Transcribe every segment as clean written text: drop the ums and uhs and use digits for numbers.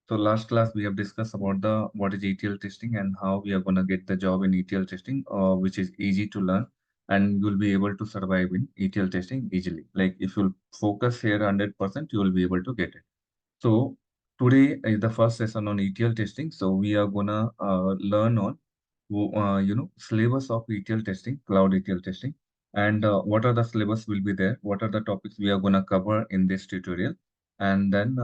So last class we have discussed about the what is ETL testing and how we are gonna get the job in ETL testing, which is easy to learn and you'll be able to survive in ETL testing easily. Like if you'll focus here 100%, you will be able to get it. So today is the first session on ETL testing. So we are gonna learn on syllabus of ETL testing, cloud ETL testing, and what are the syllabus will be there, what are the topics we are gonna cover in this tutorial, and then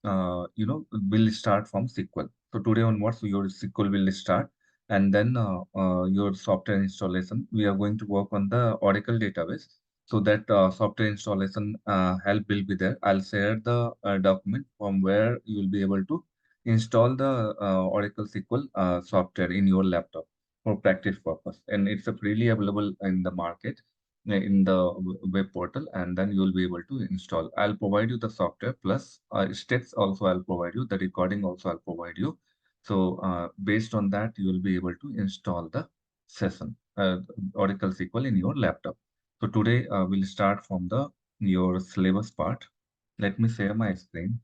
we'll start from SQL. So today onwards your SQL will start, and then your software installation. We are going to work on the Oracle database. So that software installation help will be there. I'll share the document from where you will be able to install the Oracle SQL software in your laptop for practice purpose. And it's freely available in the market in the web portal, and then you will be able to install. I'll provide you the software plus steps also I'll provide you. The recording also I'll provide you. So based on that, you will be able to install the session Oracle SQL in your laptop. So today we'll start from the your syllabus part. Let me share my screen.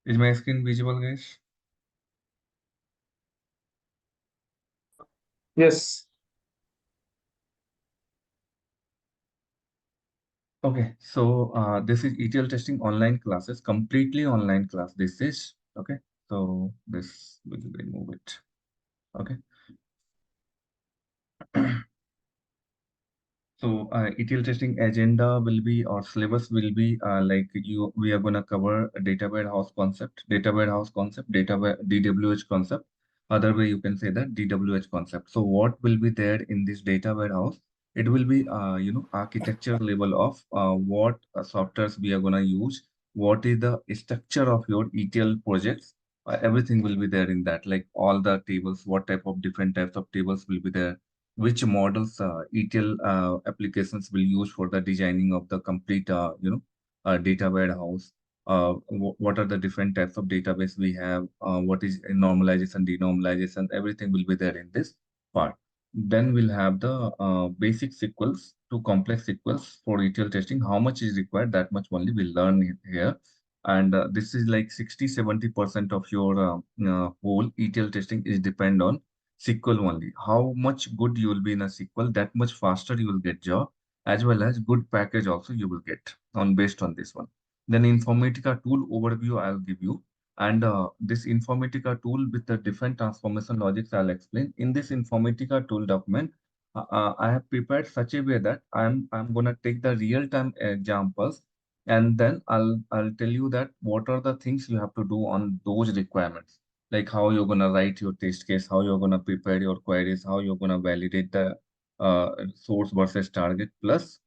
Is my screen visible, guys? Yes. Okay, so this is ETL testing online classes, completely online class. This is okay. So this will remove it. Okay. So ETL testing agenda will be or syllabus will be like you we are gonna cover a data warehouse concept, DWH concept. Other way you can say that DWH concept. So what will be there in this data warehouse? It will be architecture level of what softwares we are gonna use. What is the structure of your ETL projects? Everything will be there in that, like all the tables, what type of different types of tables will be there, which models ETL applications will use for the designing of the complete data warehouse. What are the different types of database we have? What is normalization, denormalization? Everything will be there in this part. Then we'll have the basic SQLs to complex SQLs for ETL testing. How much is required? That much only we'll learn here. And this is like 60-70% of your whole ETL testing is depend on SQL only. How much good you will be in a SQL, that much faster you will get job, as well as good package also you will get on based on this one. Then Informatica tool overview I'll give you, and this Informatica tool with the different transformation logics I'll explain. In this Informatica tool document, I have prepared such a way that I'm gonna take the real time examples, and then I'll tell you that what are the things you have to do on those requirements, like how you're going to write your test case, how you're going to prepare your queries, how you're going to validate the source versus target, plus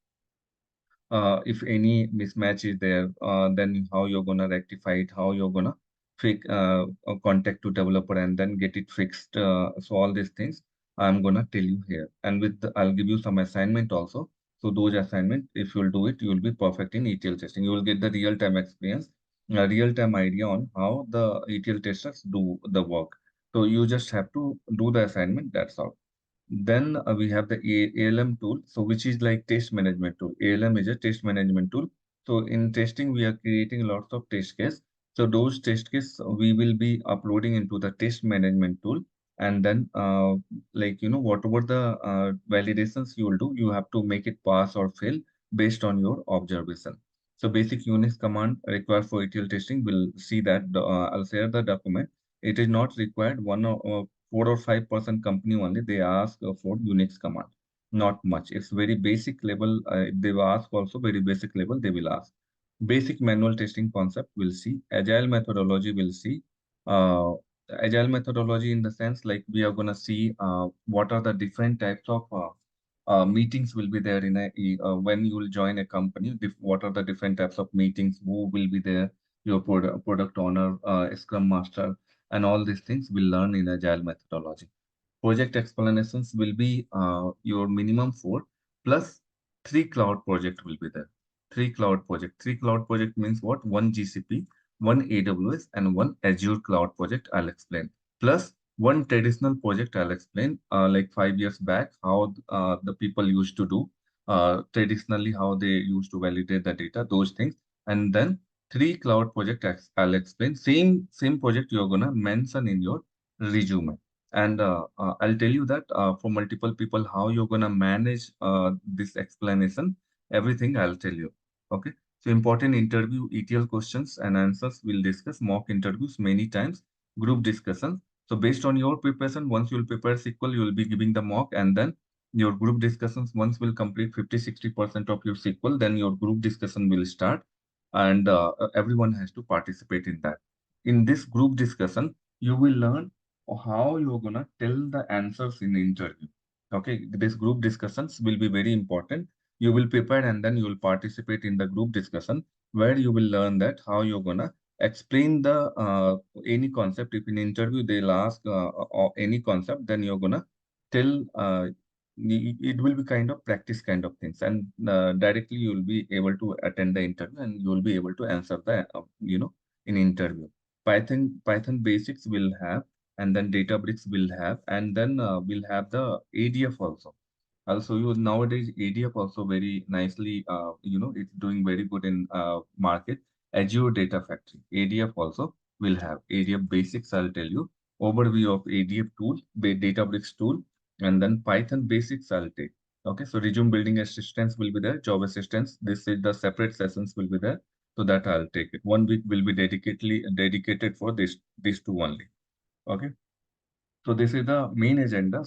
if any mismatch is there, then how you're going to rectify it, how you're going to fix, contact to developer and then get it fixed. So all these things I'm going to tell you here. And I'll give you some assignment also. So those assignment, if you'll do it, you will be perfect in ETL testing. You will get the real-time experience, a real-time idea on how the ETL testers do the work. So you just have to do the assignment, that's all. Then we have the ALM tool, so which is like test management tool. ALM is a test management tool. So in testing, we are creating lots of test case. So those test case we will be uploading into the test management tool, and then whatever the validations you will do, you have to make it pass or fail based on your observation. So basic Unix command required for ETL testing. We'll see that. I'll share the document. It is not required. 4 or 5% company only they ask for Unix command, not much. It's very basic level. If they will ask also very basic level, they will ask. Basic manual testing concept we'll see. Agile methodology we'll see. Uh, Agile methodology in the sense like we are gonna see what are the different types of meetings will be there in when you will join a company. What are the different types of meetings? Who will be there? Your product owner, Scrum master, and all these things we'll learn in agile methodology. Project explanations will be your minimum four plus three cloud project will be there. Three cloud project. Three cloud project means what? One GCP, one AWS, and one Azure cloud project. I'll explain. Plus One traditional project I'll explain, like 5 years back, how the people used to do traditionally, how they used to validate the data, those things. And then three cloud project I'll explain. Same project you're gonna mention in your resume. And I'll tell you that for multiple people, how you're gonna manage this explanation, everything I'll tell you. Okay. So important interview ETL questions and answers we'll discuss, mock interviews many times, group discussions. So based on your preparation, once you'll prepare SQL, you'll be giving the mock, and then your group discussions once will complete 50-60% of your SQL, then your group discussion will start, and everyone has to participate in that. In this group discussion, you will learn how you're gonna tell the answers in the interview. Okay, this group discussions will be very important. You will prepare and then you will participate in the group discussion where you will learn that how you're gonna explain the any concept. If in interview they'll ask any concept, then you're gonna tell it will be kind of practice kind of things, and directly you will be able to attend the interview and you will be able to answer the in interview. Python basics will have, and then Databricks will have, and then we'll have the ADF also. Also, you nowadays ADF also very nicely, it's doing very good in market. Azure Data Factory, ADF also will have ADF basics. I'll tell you overview of ADF tool, Databricks tool, and then Python basics. I'll take. Okay, so resume building assistance will be there, job assistance. This is the separate sessions will be there, so that I'll take it. 1 week will be dedicated for these two only. Okay. So this is the main agenda,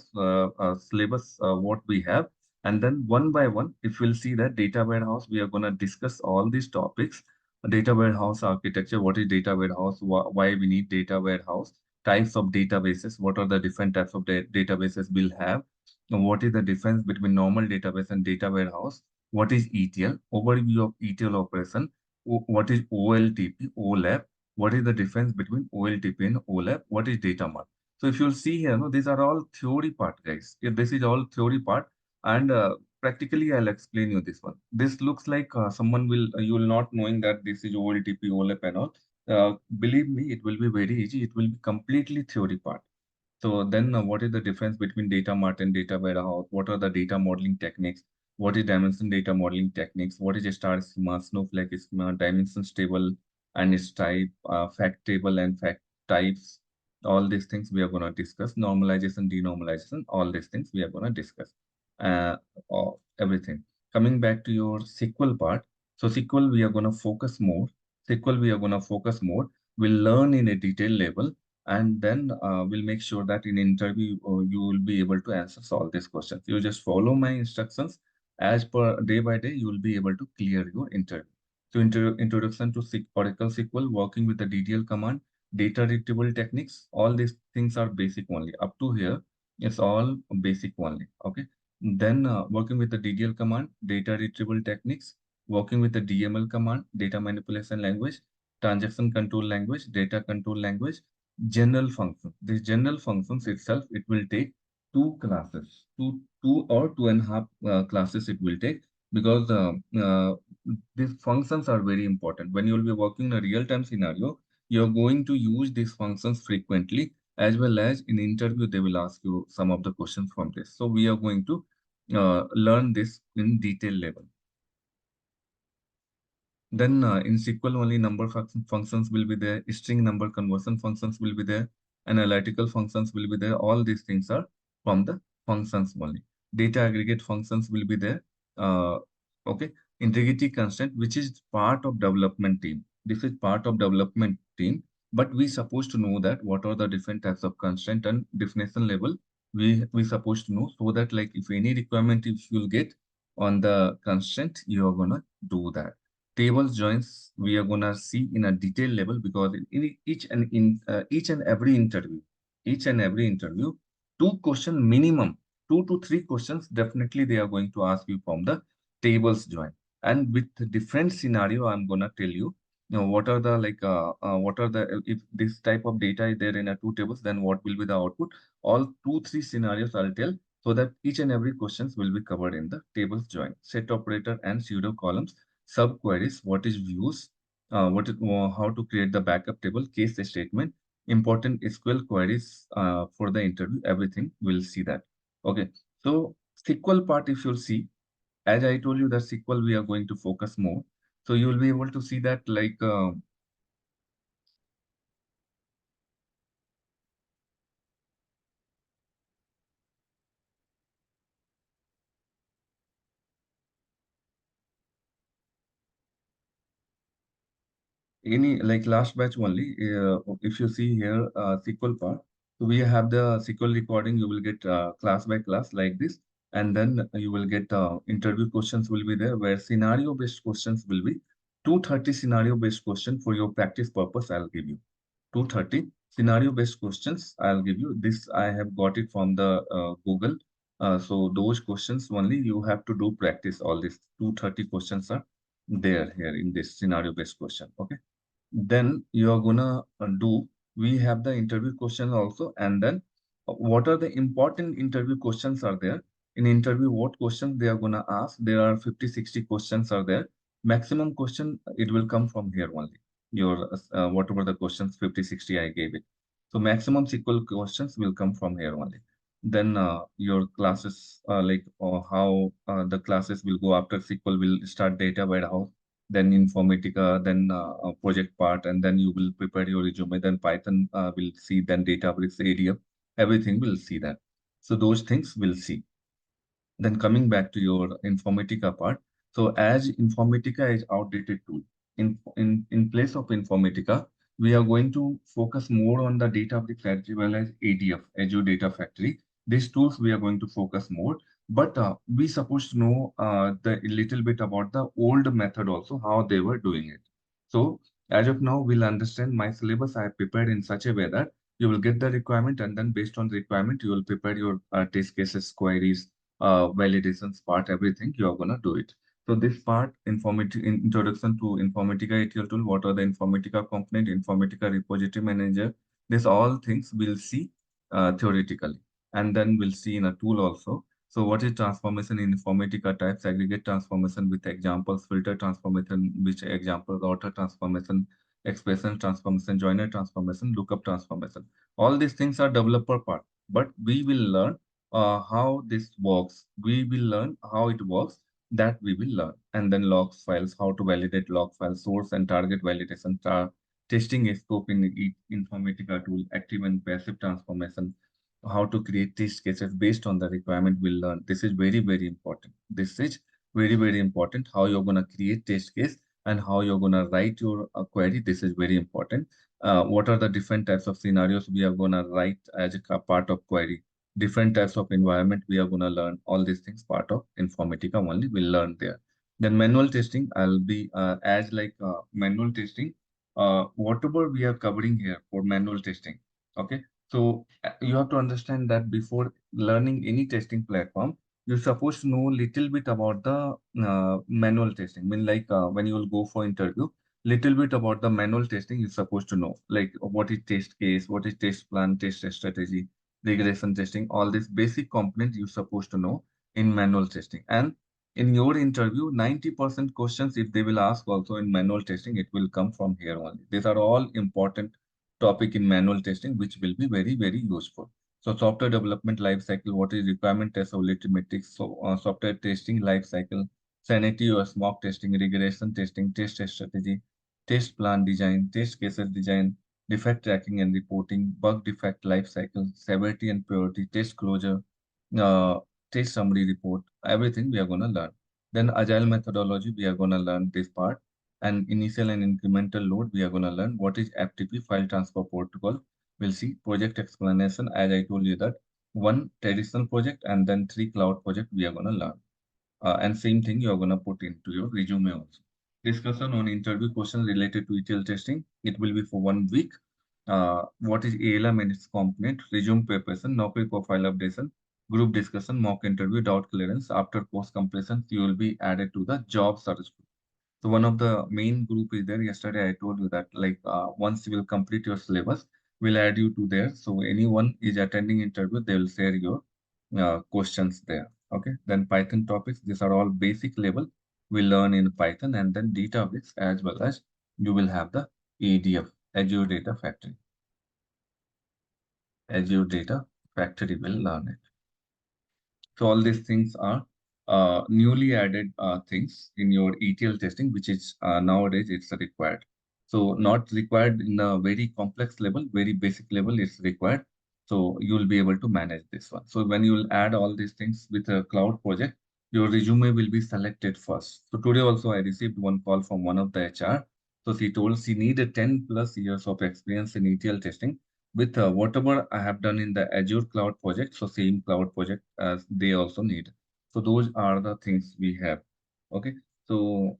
syllabus, what we have. And then one by one, if we'll see that data warehouse, we are going to discuss all these topics. Data warehouse architecture, what is data warehouse, why we need data warehouse, types of databases, what are the different types of databases we'll have, and what is the difference between normal database and data warehouse, what is ETL, overview of ETL operation, what is OLTP, OLAP, what is the difference between OLTP and OLAP, what is data mart. So if you'll see here, no, these are all theory part, guys. Yeah, this is all theory part, and practically I'll explain you this one. This looks like someone will you will not knowing that this is OLTP, OLAP, and all. Believe me, it will be very easy. It will be completely theory part. So then what is the difference between data mart and data warehouse? What are the data modeling techniques? What is dimension data modeling techniques? What is a star schema, snowflake schema, dimensions table and its type, fact table and fact types? All these things we are going to discuss. Normalization, denormalization, all these things we are going to discuss. Uh, Everything. Coming back to your SQL part. So SQL we are going to focus more. SQL we are going to focus more. We'll learn in a detailed level, and then we'll make sure that in interview you will be able to answer all these questions. You just follow my instructions as per day by day. You will be able to clear your interview. So introduction to Oracle SQL, working with the DTL command, data retrieval techniques. All these things are basic only. Up to here, it's all basic only. Okay. Then working with the DTL command, data retrieval techniques, working with the DML command, data manipulation language, transaction control language, data control language, general function. This general functions itself, it will take two classes, two or 2.5 classes it will take, because these functions are very important. When you will be working in a real-time scenario, you're going to use these functions frequently, as well as in interview, they will ask you some of the questions from this. So we are going to learn this in detail level. Then in SQL only number functions will be there, string number conversion functions will be there, analytical functions will be there. All these things are from the functions only. Data aggregate functions will be there. Uh, okay, integrity constraint, which is part of development team. This is part of development team, but we supposed to know that what are the different types of constraint and definition level. We supposed to know, so that like if any requirement if you'll get on the constraint, you are gonna do that. Tables joins we are gonna see in a detailed level, because in each and every interview, two question minimum, 2 to 3 questions definitely they are going to ask you from the tables join. And with different scenario, I'm gonna tell you, what are the what are the if this type of data is there in a two tables, then what will be the output. All 2 3 scenarios I'll tell, so that each and every questions will be covered in the tables join. Set operator and pseudo columns, subqueries, what is views, how to create the backup table, case statement, important SQL queries for the interview, everything, we'll see that. Okay, so SQL part, if you'll see, as I told you that SQL we are going to focus more. So you will be able to see that like any like last batch only. If you see here SQL part, so we have the SQL recording. You will get class by class like this, and then you will get interview questions will be there where scenario based questions will be 230 scenario based question for your practice purpose. I'll give you 230 scenario based questions. I'll give you this. I have got it from the Google. So those questions only you have to do practice. All these 230 questions are there here in this scenario based question. Okay, then you're gonna do, we have the interview questions also, and then what are the important interview questions are there in interview, what questions they are gonna ask. There are 50 60 questions are there. Maximum question it will come from here only, your whatever the questions 50 60 I gave it. So maximum SQL questions will come from here only. Then your classes like how the classes will go after SQL will start data warehouse, then Informatica, then project part, and then you will prepare your resume. Then Python will see, then Databricks, ADF, everything will see that. So those things we'll see. Then coming back to your Informatica part. So as Informatica is outdated tool, in place of Informatica, we are going to focus more on the Databricks as well as ADF, Azure Data Factory. These tools we are going to focus more, but we supposed to know the a little bit about the old method also, how they were doing it. So as of now, we'll understand my syllabus I have prepared in such a way that you will get the requirement, and then based on the requirement, you will prepare your test cases, queries, validations part, everything you are gonna do it. So this part, introduction to Informatica ETL tool, what are the Informatica component, Informatica repository manager, this all things we'll see theoretically, and then we'll see in a tool also. So what is transformation in Informatica types, aggregate transformation with examples, filter transformation, which example, router transformation, expression transformation, joiner transformation, lookup transformation. All these things are developer part, but we will learn how this works. We will learn how it works, that we will learn. And then logs files, how to validate log files, source and target validation, testing scope in Informatica tool, active and passive transformation, how to create test cases based on the requirement we'll learn. This is very, very important. This is very, very important. How you're going to create test case and how you're going to write your query. This is very important. What are the different types of scenarios we are going to write as a part of query? Different types of environment we are going to learn. All these things part of Informatica only we'll learn there. Then manual testing, I'll be as like manual testing, whatever we are covering here for manual testing. Okay, so you have to understand that before learning any testing platform, you're supposed to know little bit about the manual testing. I mean, like when you will go for interview, little bit about the manual testing you're supposed to know, like what is test case, what is test plan, test strategy, regression testing, all these basic components you're supposed to know in manual testing. And in your interview, 90% questions, if they will ask also in manual testing, it will come from here only. These are all important topic in manual testing, which will be very, very useful. So software development life cycle, what is requirement testability metrics, so software testing life cycle, sanity or smoke testing, regression testing, test strategy, test plan design, test cases design, defect tracking and reporting, bug defect life cycle, severity and priority, test closure, uh, test summary report, everything we are going to learn. Then agile methodology, we are going to learn this part. And initial and incremental load, we are going to learn what is FTP, file transfer protocol. We'll see project explanation, as I told you that one traditional project and then three cloud project we are going to learn. And same thing you are going to put into your resume also. Discussion on interview questions related to ETL testing. It will be for 1 week. What is ALM and its component? Resume preparation, Naukri profile updation, group discussion, mock interview, doubt clearance. After course completion, you will be added to the job search. So one of the main group is there. Yesterday I told you that like once you will complete your syllabus, we'll add you to there. So anyone is attending interview, they will share your questions there. Okay. Then Python topics. These are all basic level we learn in Python, and then Databricks as well as you will have the ADF, Azure Data Factory. Azure Data Factory will learn it. So all these things are newly added things in your ETL testing, which is nowadays it's required. So not required in a very complex level, very basic level is required. So you will be able to manage this one. So when you will add all these things with a cloud project, your resume will be selected first. So today also I received one call from one of the HR. So she told she needed 10 plus years of experience in ETL testing with whatever I have done in the Azure cloud project, so same cloud project as they also need. So those are the things we have. Okay, so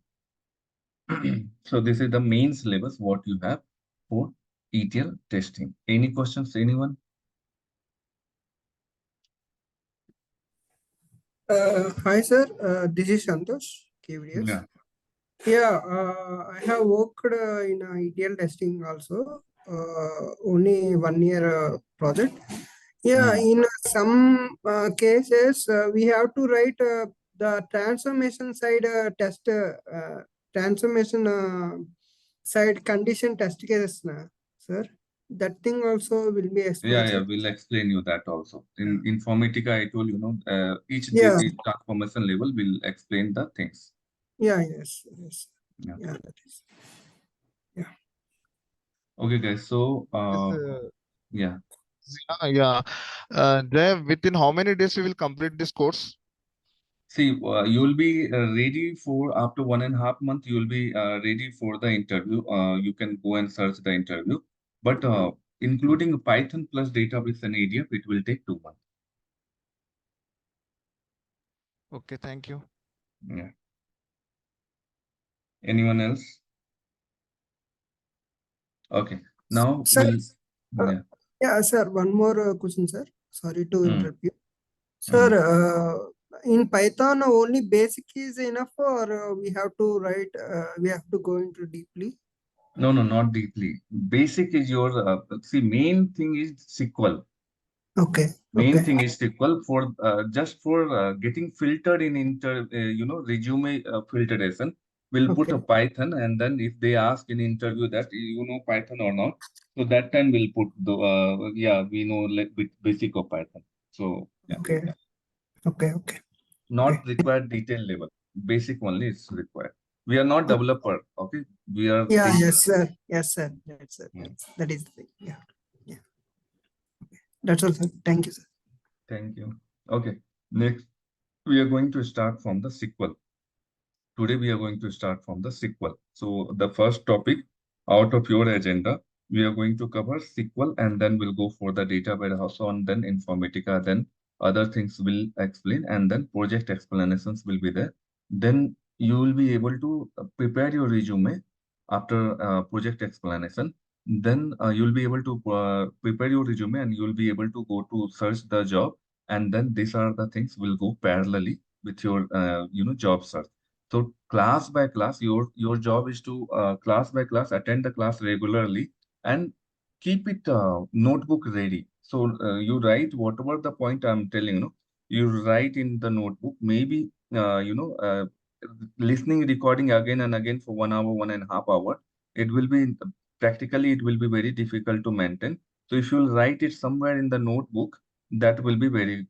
so this is the main syllabus what you have for ETL testing. Any questions, anyone? Hi sir, this is Santosh KVS. Yeah, Yeah, I have worked in ETL testing also, only 1 year project. Yeah, mm. in some cases, we have to write the transformation side transformation side condition test cases, sir. That thing also will be Yeah, explained, yeah, sir. we'll explain you that also. In Yeah, Informatica, I told you know yeah, each transformation level will explain the things. yeah, yes, yes. Yeah. Yeah, that is. Yeah. Okay, guys. So Yes, yeah. yeah. Dev, within how many days you will complete this course? See, you will be ready for after 1.5 months. You will be ready for the interview. You can go and search the interview, but including Python plus database and ADF, it will take 2 months. Okay, thank you. Yeah. Anyone else? Okay. Now Sir, we'll. uh, Yeah. yeah, sir, one more question, sir. Sorry to Mm, interrupt you. Sir, mm. in Python, only basic is enough, or we have to write, we have to go into deeply? No, no, not deeply. Basic is your see. Main thing is SQL. Okay, Main okay, thing is SQL for just for getting filtered in resume filtration. We'll put okay, a Python, and then if they ask in interview that you know Python or not, so that time we'll put the yeah, we know like with basic of Python. So yeah, okay, okay, okay, okay. not required detail level. Basic only is required. We are not Okay. developer. Okay, we are Yeah, tester. yes, sir. Yes, sir. That's sir. Hmm. That is the thing. Yeah, yeah. That's all, sir. Thank you, sir. Thank you. Okay, next we are going to start from the SQL. Today we are going to start from the SQL. So the first topic out of your agenda, we are going to cover SQL and then we'll go for the data warehouse on then Informatica, then other things will explain and then project explanations will be there. Then you will be able to prepare your resume after project explanation. Then you'll be able to prepare your resume and you'll be able to go to search the job. And then these are the things will go parallelly with your job search. So class by class, your job is to class by class attend the class regularly and keep it notebook ready. So you write whatever the point I'm telling you. You write in the notebook. Maybe listening recording again and again for 1 hour, 1.5 hour. It will be practically it will be very difficult to maintain. So if you'll write it somewhere in the notebook, that will be very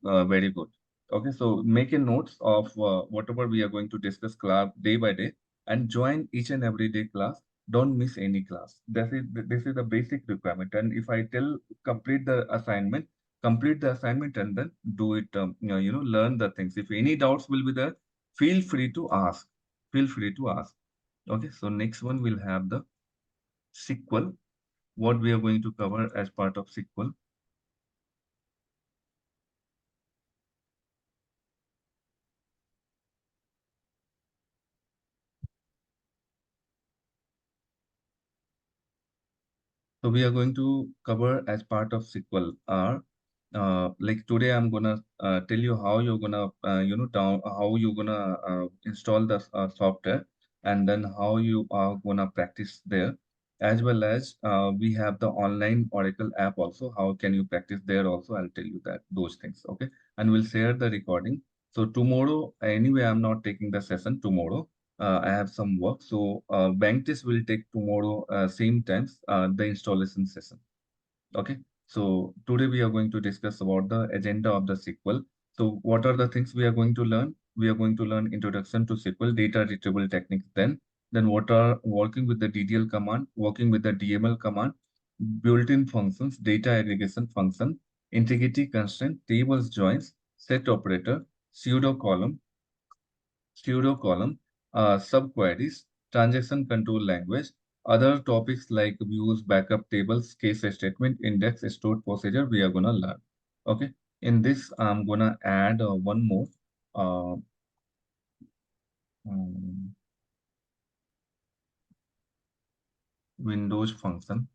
good. Okay, so make a notes of whatever we are going to discuss class day by day and join each and every day class. Don't miss any class. This is the basic requirement. And if I tell complete the assignment and then do it. Learn the things. If any doubts will be there, feel free to ask. Feel free to ask. Okay, so next one we'll have the SQL. What we are going to cover as part of SQL. So we are going to cover as part of SQL are like today I'm gonna tell you how you're gonna how you're gonna install the software and then how you are gonna practice there, as well as we have the online Oracle app also. How can you practice there also? I'll tell you that those things. Okay, and we'll share the recording. So tomorrow anyway I'm not taking the session tomorrow. I have some work. So bank test will take tomorrow same times the installation session. Okay. So today we are going to discuss about the agenda of the SQL. So what are the things we are going to learn? We are going to learn introduction to SQL, data retrieval techniques. Then what are working with the DDL command, working with the DML command, built-in functions, data aggregation function, integrity constraint, tables joins, set operator, pseudo column, subqueries, transaction control language, other topics like views, backup tables, case statement, index, stored procedure, we are gonna learn. Okay. In this, I'm gonna add one more uh, um, Windows function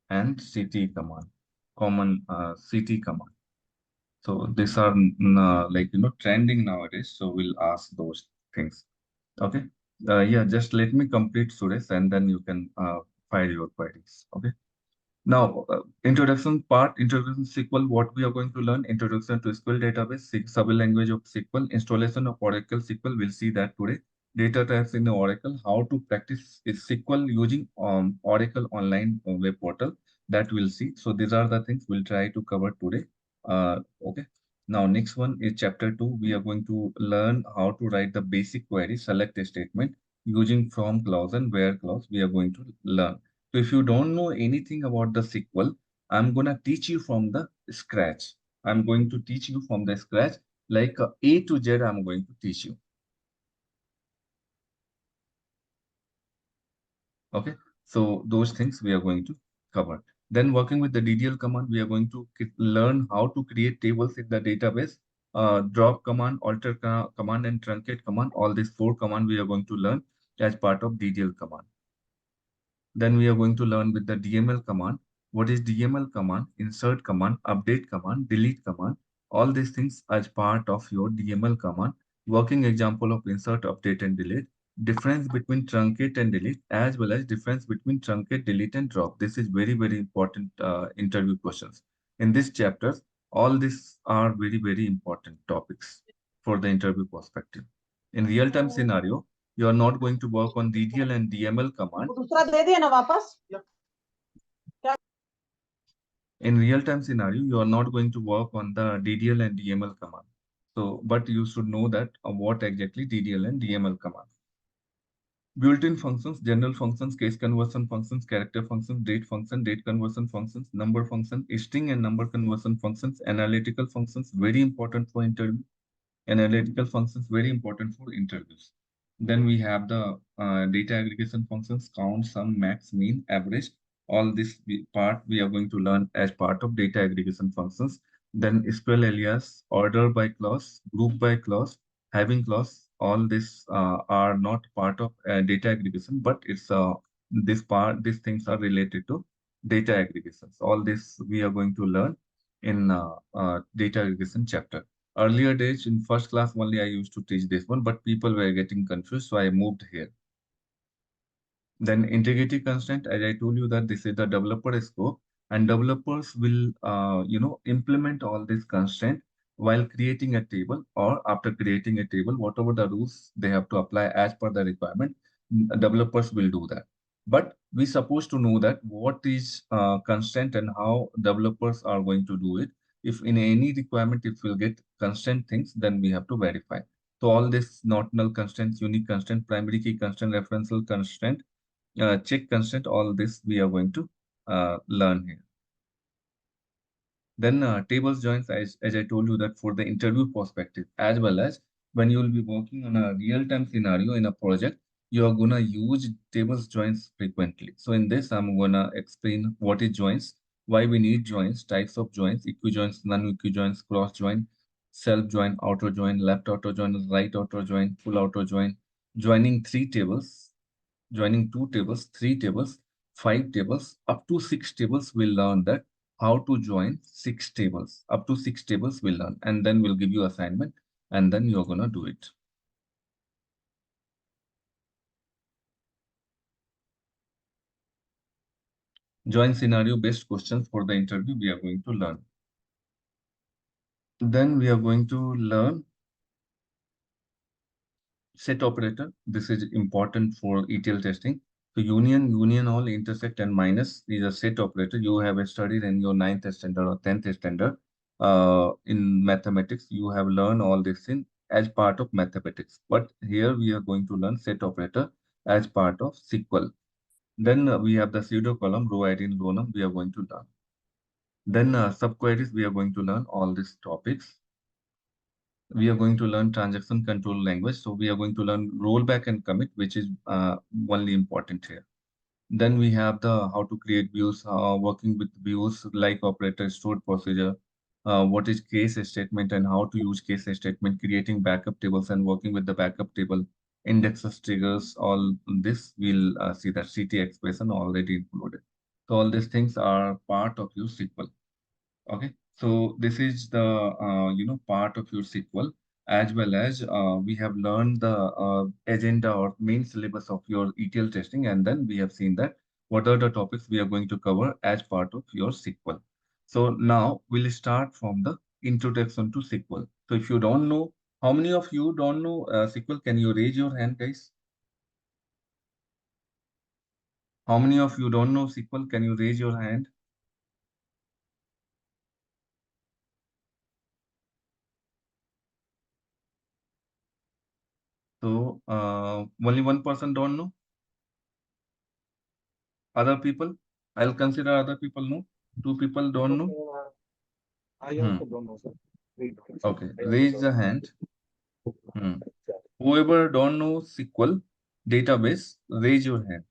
and CT command, common CT command. So these are like trending nowadays. So we'll ask those things. Okay. Yeah, just let me complete Suresh and then you can file your queries. Okay. Now, introduction part, introduction SQL, what we are going to learn, introduction to SQL database, sub-language of SQL, installation of Oracle SQL, we'll see that today. Data types in the Oracle, how to practice SQL using Oracle online web portal, that we'll see. So these are the things we'll try to cover today. Okay. Now, next one is chapter 2. We are going to learn how to write the basic query, select a statement using from clause and where clause we are going to learn. So if you don't know anything about the SQL, I'm going to teach you from the scratch. I'm going to teach you from the scratch, like A to Z, I'm going to teach you. Okay. So those things we are going to cover. Then working with the DDL command, we are going to learn how to create tables in the database. Drop command, alter command, and truncate command. All these 4 commands we are going to learn as part of DDL command. Then we are going to learn with the DML command. What is DML command? Insert command, update command, delete command. All these things as part of your DML command. Working example of insert, update, and delete. Difference between truncate and delete, as well as difference between truncate, delete, and drop. This is very, very important interview questions. In this chapter, all these are very, very important topics for the interview perspective. In real-time scenario, you are not going to work on DDL and DML command. In real-time scenario, you are not going to work on the DDL and DML command. So, but you should know that what exactly DDL and DML command. Built-in functions, general functions, case conversion functions, character functions, date conversion functions, number function, string and number conversion functions, analytical functions, very important for interview. Analytical functions, very important for interviews. Then we have the data aggregation functions, count, sum, max, mean, average. All this part we are going to learn as part of data aggregation functions. Then SQL alias, order by clause, group by clause, having clause. All this are not part of data aggregation, but it's these things are related to data aggregations. All this we are going to learn in data aggregation chapter. Earlier days in first class only I used to teach this one, but people were getting confused, so I moved here. Then integrity constraint, as I told you that this is the developer scope, and developers will implement all this constraint while creating a table or after creating a table, whatever the rules they have to apply as per the requirement, developers will do that. But we supposed to know that what is constraint and how developers are going to do it. If in any requirement, if we'll get constraint things, then we have to verify. So all this not null constraints, unique constraint, primary key constraint, referential constraint, check constraint, all this we are going to learn here. Then tables joins, as I told you that for the interview perspective, as well as when you will be working on a real-time scenario in a project, you are going to use tables joins frequently. So in this, I'm going to explain what is joins, why we need joins, types of joins, equijoins, non-equijoins, cross join, self join, auto join, left auto join, right auto join, full auto join, joining 3 tables, joining 2 tables, 3 tables, 5 tables, up to 6 tables, we'll learn that how to join 6 tables. Up to 6 tables we'll learn, and then we'll give you assignment, and then you're gonna do it. Join scenario based questions for the interview we are going to learn. Then we are going to learn set operator. This is important for ETL testing. So union, all, intersect, and minus is a set operator. You have studied in your ninth standard or 10th standard in mathematics. You have learned all this in as part of mathematics. But here we are going to learn set operator as part of SQL. Then we have the pseudo column, row ID and row num we are going to learn. Then subqueries, we are going to learn all these topics. We are going to learn transaction control language. So we are going to learn rollback and commit, which is only important here. Then we have the how to create views, working with views like operator, stored procedure, what is case statement and how to use case statement, creating backup tables and working with the backup table, indexes, triggers, all this we'll see that CT expression already included. So all these things are part of your SQL. Okay, so this is the part of your SQL, as well as we have learned the agenda or main syllabus of your ETL testing, and then we have seen that what are the topics we are going to cover as part of your SQL. So now we'll start from the introduction to SQL. So if you don't know, how many of you don't know SQL? Can you raise your hand, guys? How many of you don't know SQL? Can you raise your hand? So only one person don't know. Other people, I'll consider other people know. Two people don't know. I Hmm. also don't know, sir. Okay, raise the hand. Hmm. Whoever don't know SQL database, raise your hand.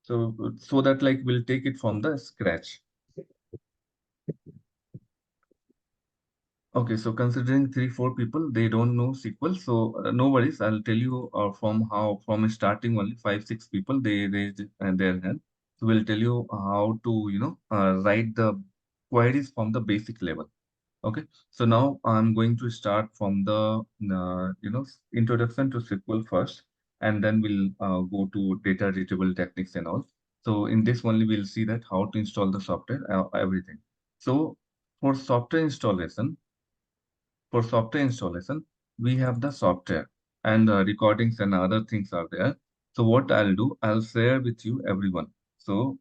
So that like we'll take it from the scratch. Okay, so considering 3, 4 people, they don't know SQL. So no worries. I'll tell you from starting only 5, 6 people they raised their hand. So we'll tell you how to write the queries from the basic level. Okay, so now I'm going to start from the introduction to SQL first, and then we'll go to data retrieval techniques and all. So in this only we'll see that how to install the software, everything. So for software installation, we have the software and recordings and other things are there. So what I'll do, I'll share with you everyone. So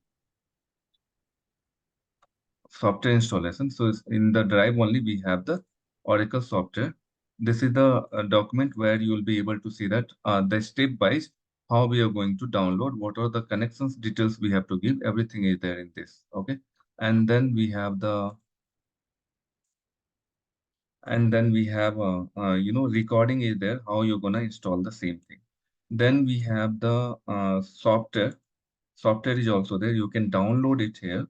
software installation. So in the drive only we have the Oracle software. This is the document where you will be able to see that the step by how we are going to download, what are the connections details we have to give, everything is there in this. Okay. And then we have recording is there, how you're gonna install the same thing. Then we have the software. Software is also there. You can download it here.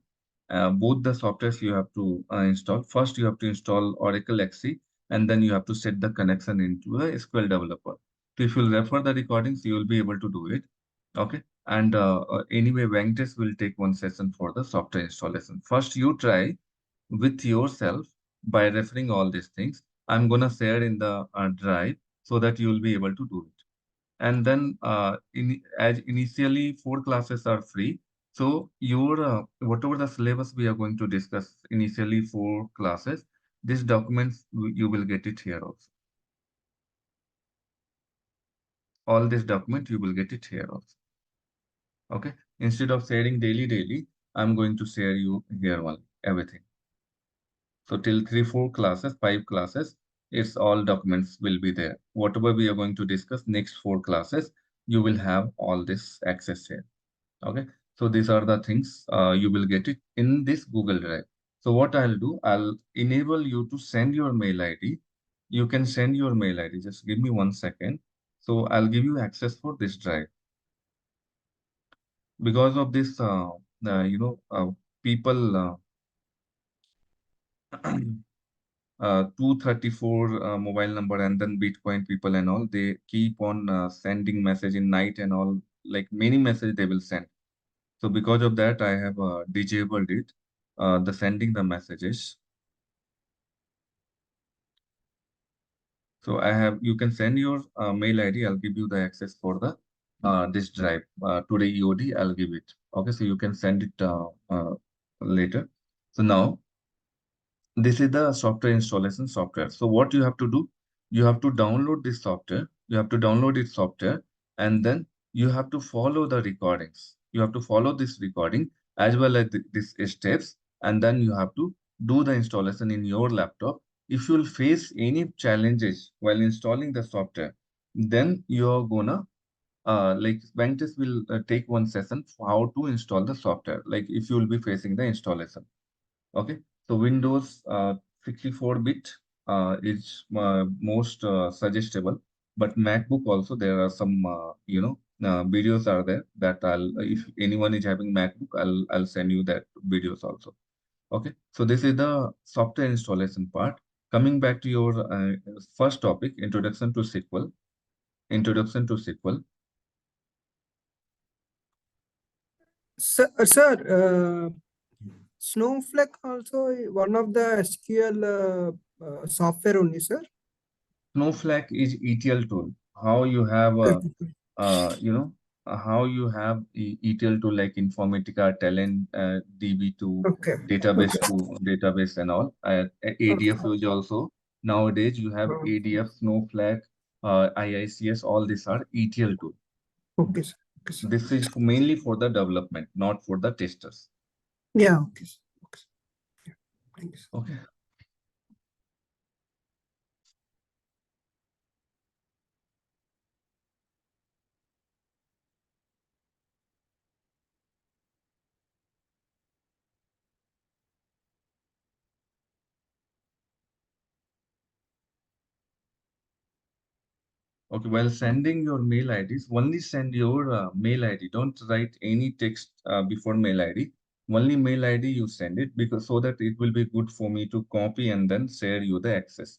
Both the softwares you have to install. First, you have to install Oracle XC, and then you have to set the connection into the SQL developer. So if you refer the recordings, you will be able to do it. Okay. And anyway, Venkatesh will take one session for the software installation. First, you try with yourself by referring all these things. I'm gonna share in the drive so that you will be able to do it. And then as initially 4 classes are free, so your whatever the syllabus we are going to discuss initially 4 classes, these documents you will get it here also. All this document you will get it here also. Okay, instead of sharing daily, I'm going to share you here one everything. So till 3, 4 classes, 5 classes, it's all documents will be there. Whatever we are going to discuss next 4 classes, you will have all this access here. Okay, so these are the things you will get it in this Google Drive. So what I'll do, I'll enable you to send your mail ID. You can send your mail ID. Just give me 1 second. So I'll give you access for this drive. Because of this, people 234 mobile number and then Bitcoin people and all, they keep on sending message in night and all, like many message they will send. So because of that, I have disabled it, the sending the messages. So you can send your mail ID. I'll give you the access for the this drive. Today EOD, I'll give it. Okay, so you can send it later. So now this is the software installation software. So what you have to do, you have to download this software. You have to download its software, and then you have to follow the recordings. You have to follow this recording as well as these steps, and then you have to do the installation in your laptop. If you'll face any challenges while installing the software, then you're gonna like Ventus will take one session for how to install the software. Like if you will be facing the installation. Okay, so Windows 64-bit is most suggestible, but MacBook also there are some videos are there that I'll if anyone is having MacBook, I'll send you that videos also. Okay, so this is the software installation part. Coming back to your first topic, introduction to SQL. Introduction to SQL. Sir, Snowflake also one of the SQL software only, sir. Snowflake is ETL tool. How you have Okay, a you know how you have ETL tool like Informatica, Talent, DB2, okay, database okay, to database and all. ADF okay, is also nowadays you have ADF, Snowflake, IICS. All these are ETL tool. okay, sir. Okay, sir. This is mainly for the development, not for the testers. Yeah, okay, sir. Okay, sir. Yeah. Thank you, sir. Okay. Okay, while sending your mail IDs, only send your mail ID. Don't write any text before mail ID. Only mail ID you send it because so that it will be good for me to copy and then share you the access.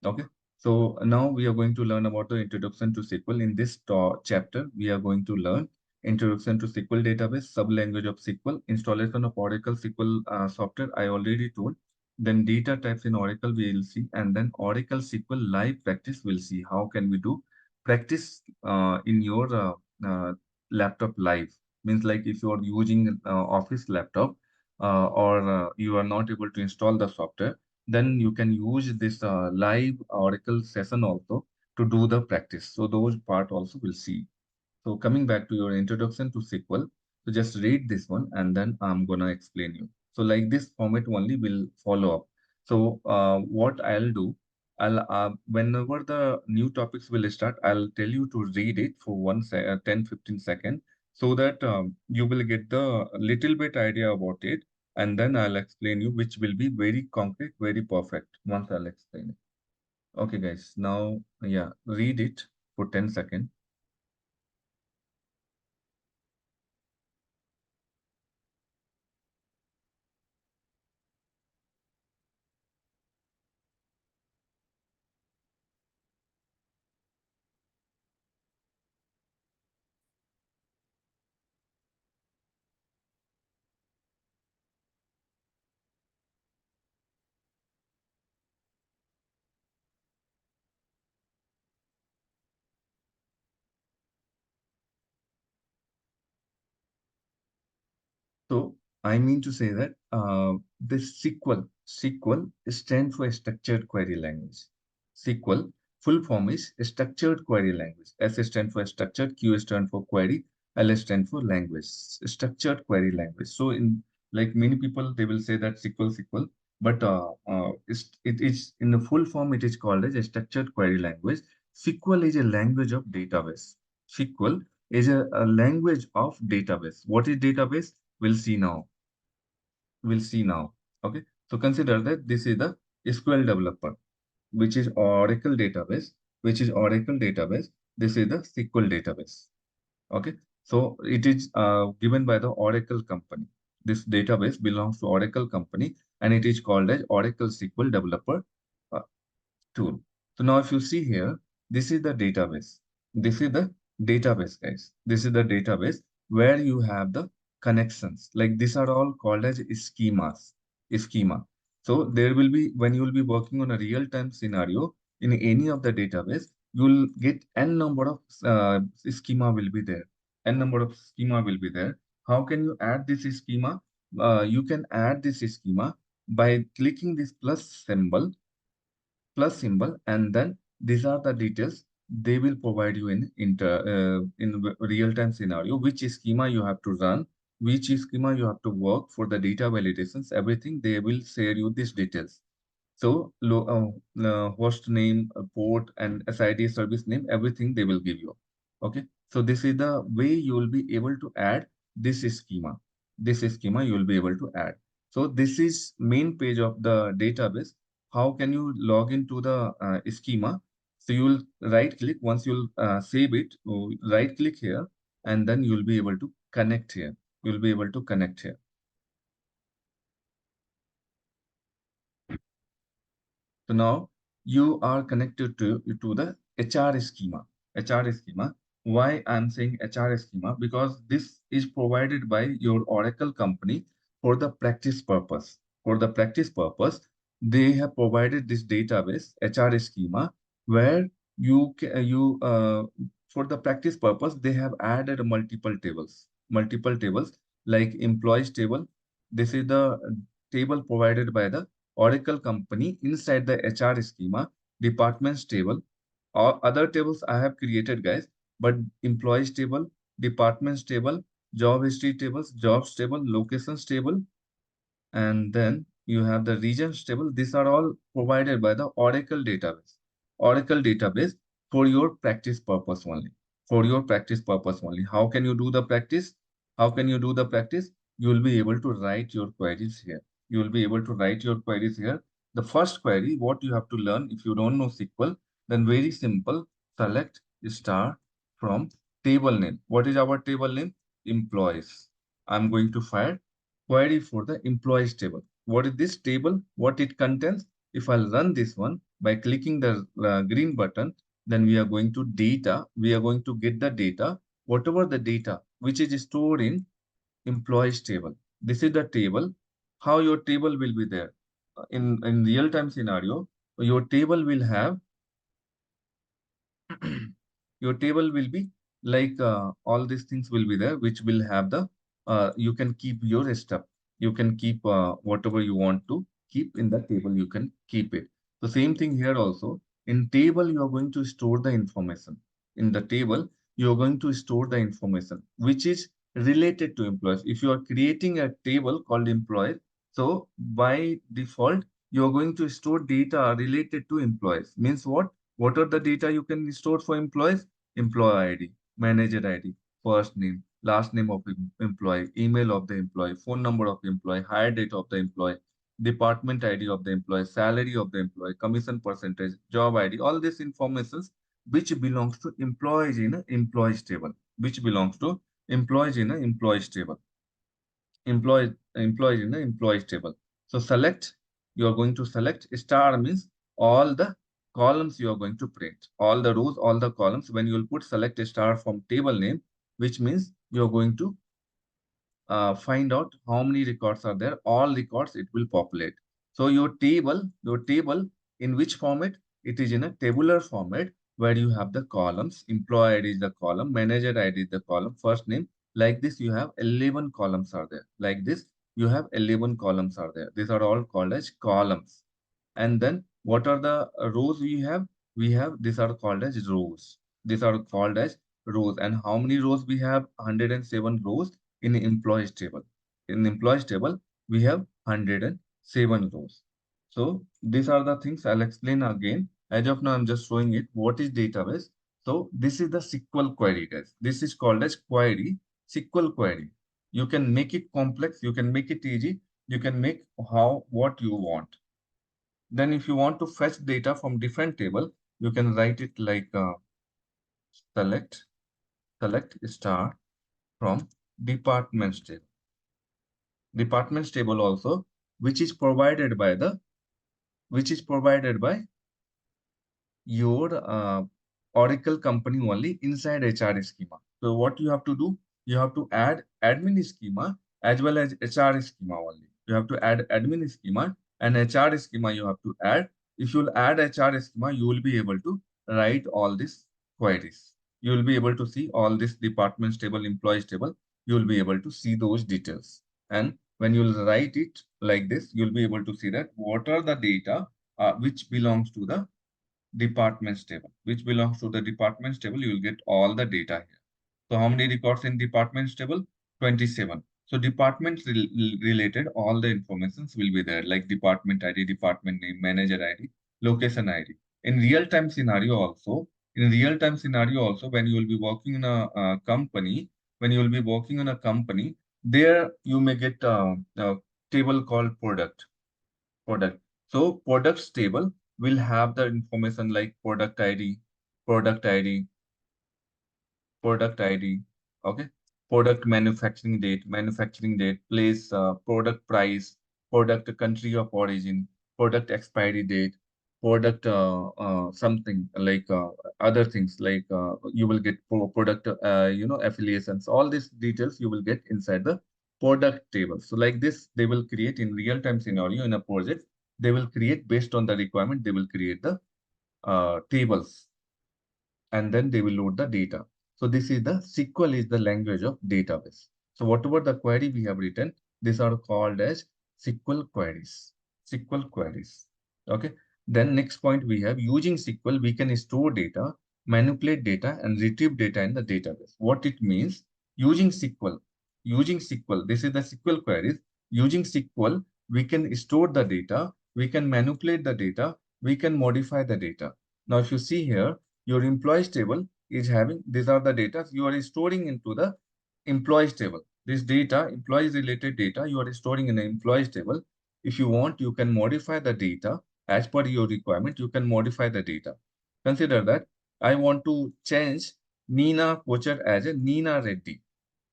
Okay, so now we are going to learn about the introduction to SQL. In this chapter, we are going to learn introduction to SQL database, sub-language of SQL, installation of Oracle SQL software. I already told. Then data types in Oracle we will see, and then Oracle SQL live practice we'll see. How can we do practice in your laptop live? Means like if you are using office laptop or you are not able to install the software, then you can use this live Oracle session also to do the practice. So those part also we'll see. So coming back to your introduction to SQL, so just read this one and then I'm gonna explain you. So like this format only will follow up. So what I'll do, I'll whenever the new topics will start, I'll tell you to read it for 10-15 seconds so that you will get the little bit idea about it, and then I'll explain you, which will be very concrete, very perfect once I'll explain it. Okay, guys. Now, yeah, read it for 10 seconds. So I mean to say that this SQL stands for structured query language. SQL full form is structured query language. S stands for structured, Q stands for query, L stands for language. Structured query language. So in like many people they will say that SQL, but it is in the full form it is called as a structured query language. SQL is a language of database. SQL is a language of database. What is database? We'll see now. We'll see now. Okay. So consider that this is the SQL developer, which is Oracle database, which is Oracle database. This is the SQL database. Okay. So it is given by the Oracle company. This database belongs to Oracle company and it is called as Oracle SQL developer uh, tool. So now if you see here, this is the database. This is the database, guys. This is the database where you have the connections. Like these are all called as schemas, schema. So there will be, when you will be working on a real-time scenario in any of the database, you will get n number of schema will be there. N number of schema will be there. How can you add this schema? You can add this schema by clicking this plus symbol, and then these are the details. they will provide you in real-time scenario which schema you have to run, which schema you have to work for the data validations, everything. They will share you these details. So host name, port, and SID, service name, everything they will give you. Okay. So this is the way you will be able to add this schema. This schema you will be able to add. So this is main page of the database. How can you log into the schema? So you will right click once you'll save it, right click here, and then you'll be able to connect here. You'll be able to connect here. So now you are connected to the HR schema. HR schema. Why I'm saying HR schema? Because this is provided by your Oracle company for the practice purpose. For the practice purpose, they have provided this database HR schema where for the practice purpose they have added multiple tables like employees table. This is the table provided by the Oracle company inside the HR schema, departments table, or other tables I have created, guys, but employees table, departments table, job history tables, jobs table, locations table, and then you have the regions table. These are all provided by the Oracle database. Oracle database for your practice purpose only. For your practice purpose only. How can you do the practice? How can you do the practice? You will be able to write your queries here. You will be able to write your queries here. The first query, what you have to learn, if you don't know SQL, then very simple, select star from table name. What is our table name? Employees. I'm going to fire query for the employees table. What is this table? What it contains? If I'll run this one by clicking the green button, then we are going to data. We are going to get the data, whatever the data which is stored in employees table. This is the table. How your table will be there? In real time scenario, your table will have your table will be like all these things will be there, which will have the you can keep your stuff. You can keep whatever you want to keep in the table. You can keep it. The same thing here also. In table, you are going to store the information. In the table, you are going to store the information which is related to employees. If you are creating a table called employees, so by default, you are going to store data related to employees. Means what? What are the data you can store for employees? Employee ID, manager ID, first name, last name of employee, email of the employee, phone number of employee, hire date of the employee, department ID of the employee, salary of the employee, commission percentage, job ID, all these informations which belongs to employees in a employees table, which belongs to employees in a employees table, employees in the employees table. So select, you are going to select star means all the columns you are going to print, all the rows, all the columns. When you will put select a star from table name, which means you are going to find out how many records are there. All records it will populate. So your table in which format? It is in a tabular format where you have the columns. Employee ID is the column, manager ID is the column, first name. Like this, you have 11 columns are there. Like this, you have 11 columns are there. These are all called as columns. And then what are the rows we have? We have, these are called as rows. These are called as rows. And how many rows we have? 107 rows in employees table. In employees table, we have 107 rows. So these are the things I'll explain again. As of now, I'm just showing it. What is database? So this is the SQL query, guys. This is called as query, SQL query. You can make it complex. You can make it easy. You can make what you want. Then if you want to fetch data from different table, you can write it like select, select star from departments table. Departments table also, which is provided by your Oracle company only inside HR schema. So what you have to do, you have to add admin schema as well as HR schema only. You have to add admin schema and HR schema you have to add. If you'll add HR schema, you will be able to write all these queries. You will be able to see all this departments table, employees table. You will be able to see those details. And when you'll write it like this, you'll be able to see that what are the data which belongs to the departments table, which belongs to the departments table. You will get all the data here. So how many records in departments table? 27. So department related, all the informations will be there, like department ID, department name, manager ID, location ID. In real-time scenario also, when you will be working in a company, there you may get a table called product. So products table will have the information like product ID, product ID, okay, product manufacturing date, place, product price, product country of origin, product expiry date, product something like other things like you will get product affiliations. All these details you will get inside the product table. So like this, they will create in real time scenario in a project. They will create based on the requirement. They will create the tables and then they will load the data. So this is the SQL is the language of database. So whatever the query we have written, these are called as SQL queries. SQL queries. Okay. Then next point we have using SQL, we can store data, manipulate data, and retrieve data in the database. What it means, using SQL, this is the SQL queries. Using SQL, we can store the data, we can manipulate the data, we can modify the data. Now, if you see here, your employees table is having, these are the data you are storing into the employees table. This data, employees related data, you are storing in the employees table. If you want, you can modify the data as per your requirement. You can modify the data. Consider that I want to change Nina Kochar as a Nina Reddy.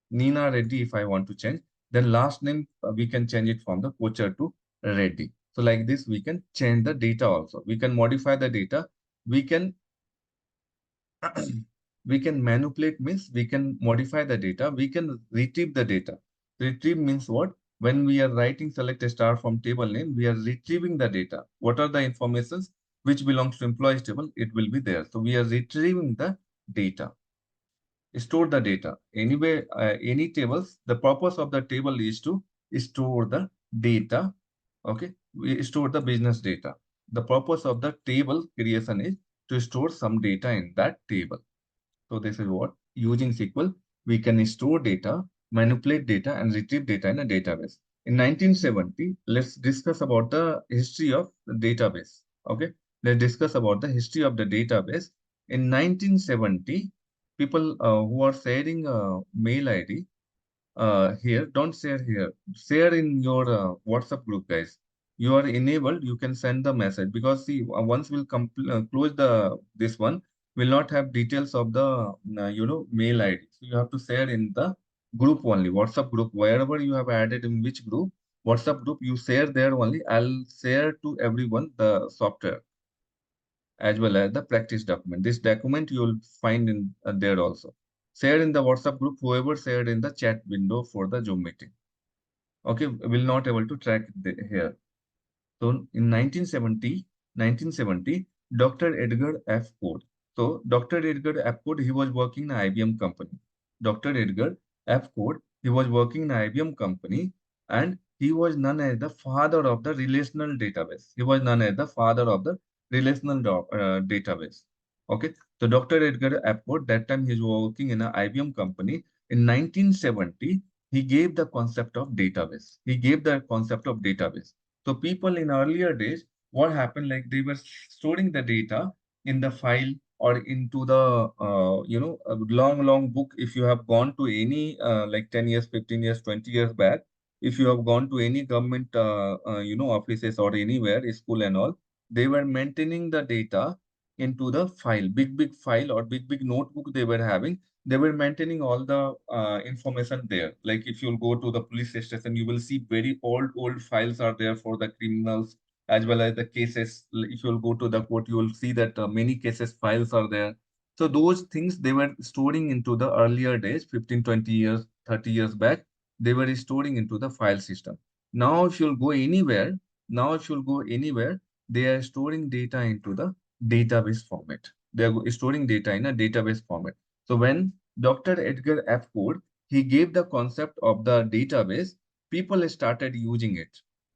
Nina Reddy, if I want to change, then last name we can change it from the Kochar to Reddy. So like this, we can change the data also. We can modify the data. We can we can manipulate means we can modify the data, we can retrieve the data. Retrieve means what? When we are writing select a star from table name, we are retrieving the data. What are the informations which belongs to employees table? It will be there. So we are retrieving the data, store the data. Anyway, any tables, the purpose of the table is to store the data. Okay, we store the business data. The purpose of the table creation is to store some data in that table. So this is what, using SQL, we can store data, manipulate data, and retrieve data in a database. In 1970, let's discuss about the history of the database. Okay, let's discuss about the history of the database. In 1970, people who are sharing mail ID here, don't share here. Share in your WhatsApp group, guys. You are enabled. You can send the message because see, once we'll close the this one, will not have details of the mail ID. So you have to share in the group only, WhatsApp group, wherever you have added in which group, WhatsApp group, you share there only. I'll share to everyone the software as well as the practice document. This document you will find in there also. Share in the WhatsApp group, whoever shared in the chat window for the Zoom meeting. Okay, will not able to track here. So in 1970, Dr. Edgar F. Code. So Dr. Edgar F. Code, he was working in IBM company. Dr. Edgar F. Code, he was working in IBM company and he was known as the father of the relational database. He was known as the father of the relational database. Okay, so Dr. Edgar F. Code, that time he was working in an IBM company. In 1970, he gave the concept of database. He gave the concept of database. So people in earlier days, what happened, like they were storing the data in the file or into the, a long book. If you have gone to any, like 10 years, 15 years, 20 years back, if you have gone to any government, offices or anywhere, school and all, they were maintaining the data into the file, big file or big notebook they were having. They were maintaining all the information there. Like if you'll go to the police station, you will see very old files are there for the criminals as well as the cases. If you'll go to the court, you will see that many cases files are there. So those things they were storing into the earlier days, 15, 20 years, 30 years back, they were storing into the file system. Now, if you'll go anywhere, they are storing data into the database format. They are storing data in a database format. So when Dr. Edgar F. Code, he gave the concept of the database, people started using it.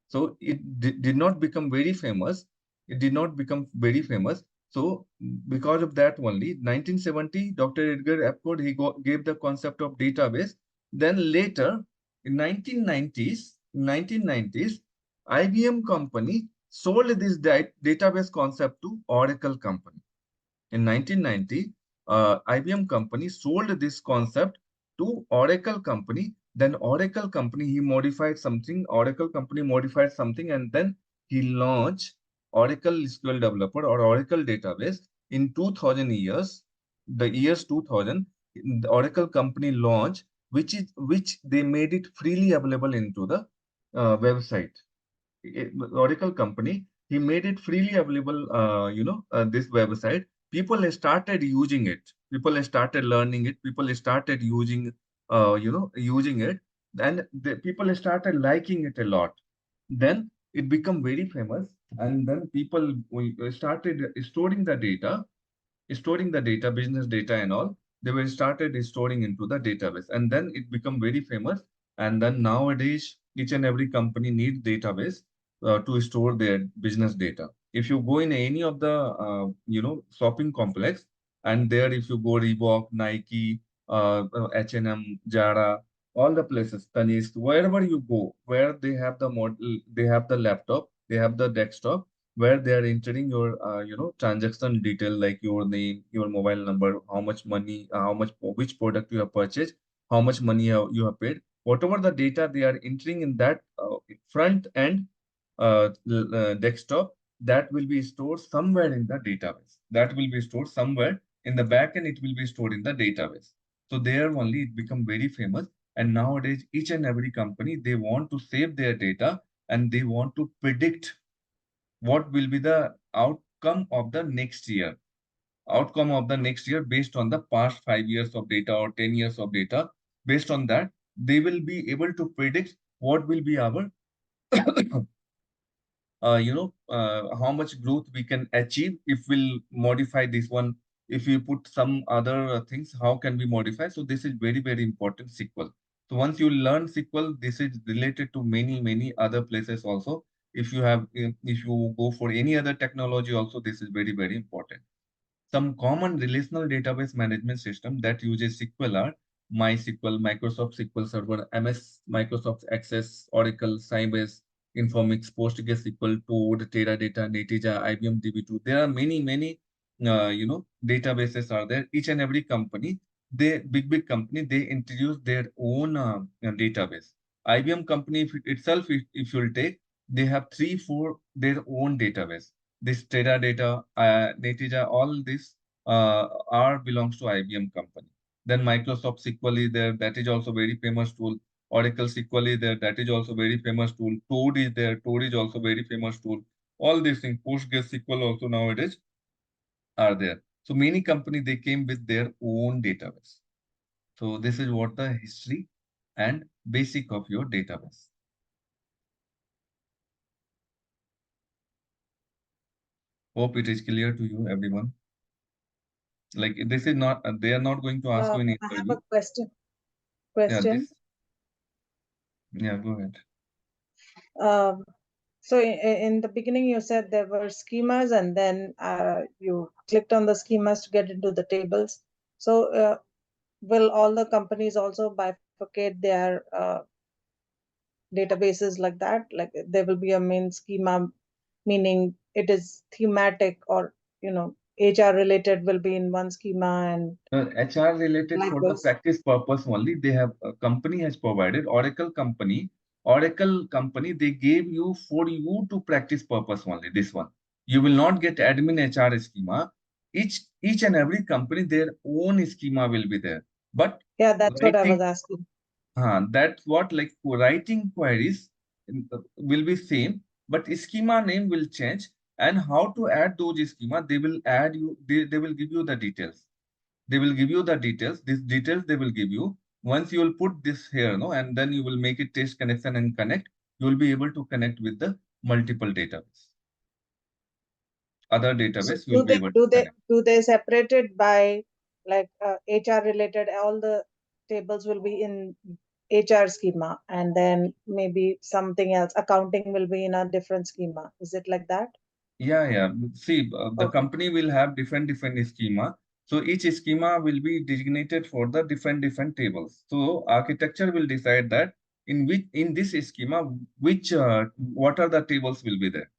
So it did not become very famous. It did not become very famous. So because of that only, 1970, Dr. Edgar Apcord, gave the concept of database. Then later, in 1990s, IBM company sold this database concept to Oracle company. In 1990, IBM company sold this concept to Oracle company. Then Oracle company, Oracle company modified something, and then he launched Oracle SQL Developer or Oracle Database in 2000 years, the years 2000, the Oracle company launched, which they made it freely available into the website. Oracle company, he made it freely available, this website. People started using it. People started learning it. People started using it. And the people started liking it a lot. Then it became very famous. And then people started storing the data, business data and all. They were started storing into the database, and then it become very famous. And then nowadays, each and every company needs database to store their business data. If you go in any of the shopping complex, and there if you go Reebok, Nike, H&M, Zara, all the places, Tanishq, wherever you go, where they have the model, they have the laptop, they have the desktop, where they are entering your transaction detail, like your name, your mobile number, how much money, which product you have purchased, how much money you have paid, whatever the data they are entering in that front end desktop, that will be stored somewhere in the database. That will be stored somewhere in the back end. It will be stored in the database. So there only it become very famous. And nowadays, each and every company, they want to save their data, and they want to predict what will be the outcome of the next year based on the past 5 years of data or 10 years of data. Based on that, they will be able to predict what will be our how much growth we can achieve if we'll modify this one. If you put some other things, how can we modify? So this is very, very important, SQL. So once you learn SQL, this is related to many, many other places also. If you go for any other technology also, this is very, very important. Some common relational database management system that uses SQL are MySQL, Microsoft SQL Server, MS Microsoft Access, Oracle, Sybase, Informix, PostgreSQL, Toad, Teradata, Netezza, IBM DB2. There are many, many, databases are there. Each and every company, big company, they introduce their own database. IBM company itself, if you'll take, they have three, four their own database. This Teradata, Netezza, all this are belongs to IBM company. Then Microsoft SQL is there, that is also very famous tool. Oracle SQL is there, that is also very famous tool. Toad is there, Toad is also very famous tool. All these things, PostgreSQL also nowadays are there. So many companies, they came with their own database. So this is what the history and basic of your database. Hope it is clear to you, everyone. Like this is not, they are not going to ask you in I have interview. a question. Yeah, go ahead. So in the beginning, you said there were schemas, and then you clicked on the schemas to get into the tables. So will all the companies also bifurcate their databases like that? Like there will be a main schema, meaning it is thematic, or HR related will be in one schema, and HR related like for the this. practice purpose only. They have a company has provided Oracle company. They gave you for you to practice purpose only. This one you will not get admin HR schema. Each and every company their own schema will be there. But Yeah, that's what I was writing, asking. that's what, like writing queries will be same, but schema name will change. And how to add those schema, they will add you. They will give you the details. They will give you the details. These details they will give you. Once you will put this here, no, and then you will make it test connection and connect. You will be able to connect with the multiple database. Other So database you will do be they able to do they connect. do they separate it by like HR related? All the tables will be in HR schema, and then maybe something else, accounting will be in a different schema. Is it like that? Yeah. See, the Okay. company will have different schema. So each schema will be designated for the different tables. So architecture will decide that in this schema, which what are the tables will be there.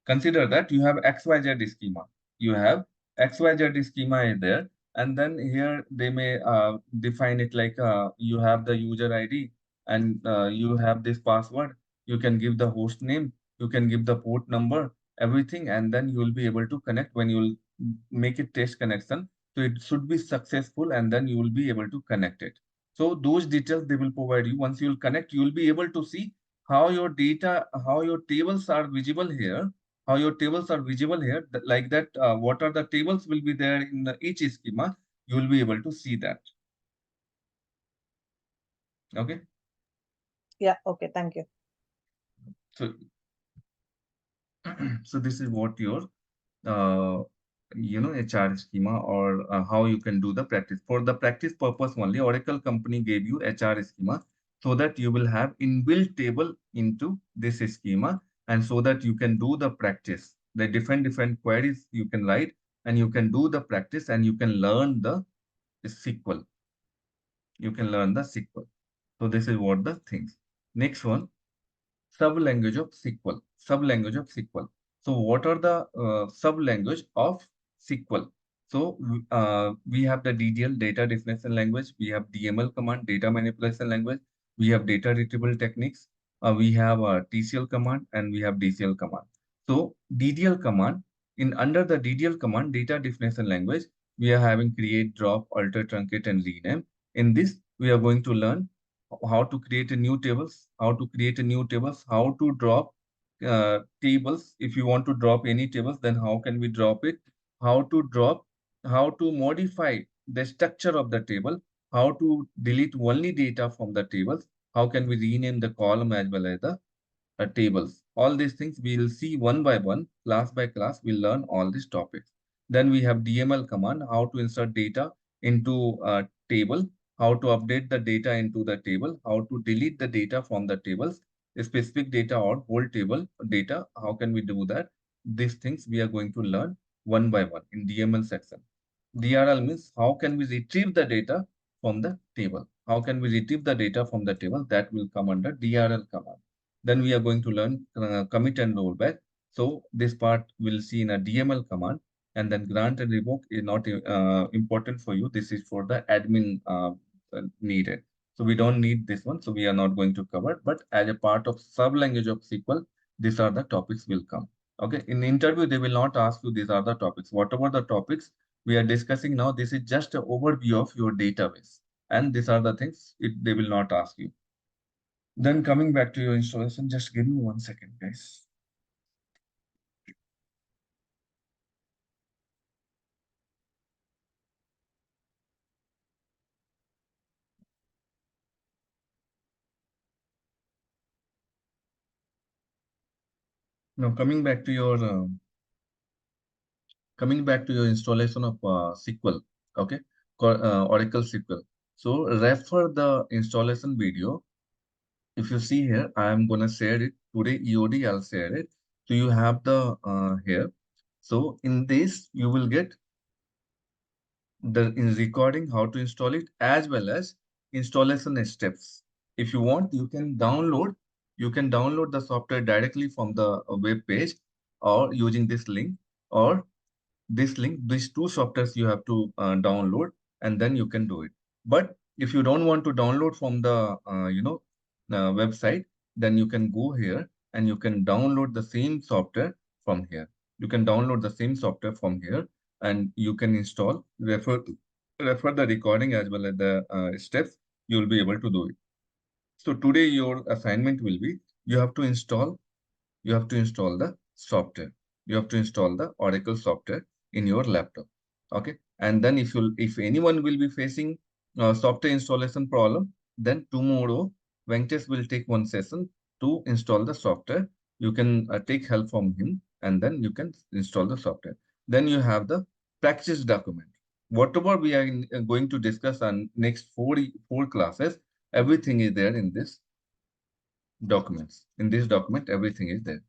Consider that you have XYZ schema. You have XYZ schema is there, and then here they may define it like you have the user ID and you have this password. You can give the host name, you can give the port number, everything, and then you will be able to connect when you will make it test connection. So it should be successful, and then you will be able to connect it. So those details they will provide you. Once you will connect, you will be able to see how your data, how your tables are visible here, how your tables are visible here, like that, what are the tables will be there in each schema, you will be able to see that. Okay. Yeah. Okay. Thank you. So, so this is what your, uh, HR schema, or how you can do the practice. For the practice purpose only, Oracle company gave you HR schema so that you will have inbuilt table into this schema, and so that you can do the practice. The different queries you can write, and you can do the practice, and you can learn the SQL. You can learn the SQL. So this is what the things. Next one, sub-language of SQL. Sub-language of SQL. So what are the sub-language of SQL? So we have the DDL, data definition language. We have DML command, data manipulation language. We have data retrieval techniques. We have TCL command, and we have DCL command. So DDL command, in under the DDL command, data definition language, we are having create, drop, alter, truncate, and rename. In this, we are going to learn how to create a new tables, how to drop tables. If you want to drop any tables, then how can we drop it? How to drop, how to modify the structure of the table, how to delete only data from the tables, how can we rename the column as well as the tables. All these things we will see one by one, class by class, we'll learn all these topics. Then we have DML command, how to insert data into a table, how to update the data into the table, how to delete the data from the tables, specific data or whole table data, how can we do that? These things we are going to learn one by one in DML section. DRL means how can we retrieve the data from the table? How can we retrieve the data from the table? That will come under DRL command. Then we are going to learn commit and rollback. So this part we'll see in a DML command, and then grant and revoke is not important for you. This is for the admin needed. So we don't need this one. So we are not going to cover, but as a part of sub language of SQL, these are the topics will come. Okay. In the interview, they will not ask you these are the topics. Whatever the topics we are discussing now, this is just an overview of your database. And these are the things they will not ask you. Then coming back to your installation, just give me 1 second, guys. Now coming back to your installation of SQL, okay, Oracle SQL. So refer the installation video. If you see here, I am gonna share it today. EOD, I'll share it. So you have the here. So in this, you will get the in recording how to install it, as well as installation steps. If you want, you can download the software directly from the web page, or using this link, or these two softwares you have to download, and then you can do it. But if you don't want to download from the website, then you can go here and you can download the same software from here. You can download the same software from here, and you can install, refer the recording as well as the steps. You will be able to do it. So today your assignment will be, you have to install you have to install the software. You have to install the Oracle software in your laptop. Okay. And then if anyone will be facing software installation problem, then tomorrow Venkatesh will take one session to install the software. You can take help from him, and then you can install the software. Then you have the practice document. Whatever we are going to discuss on next four classes, everything is there in this documents. In this document, everything is there.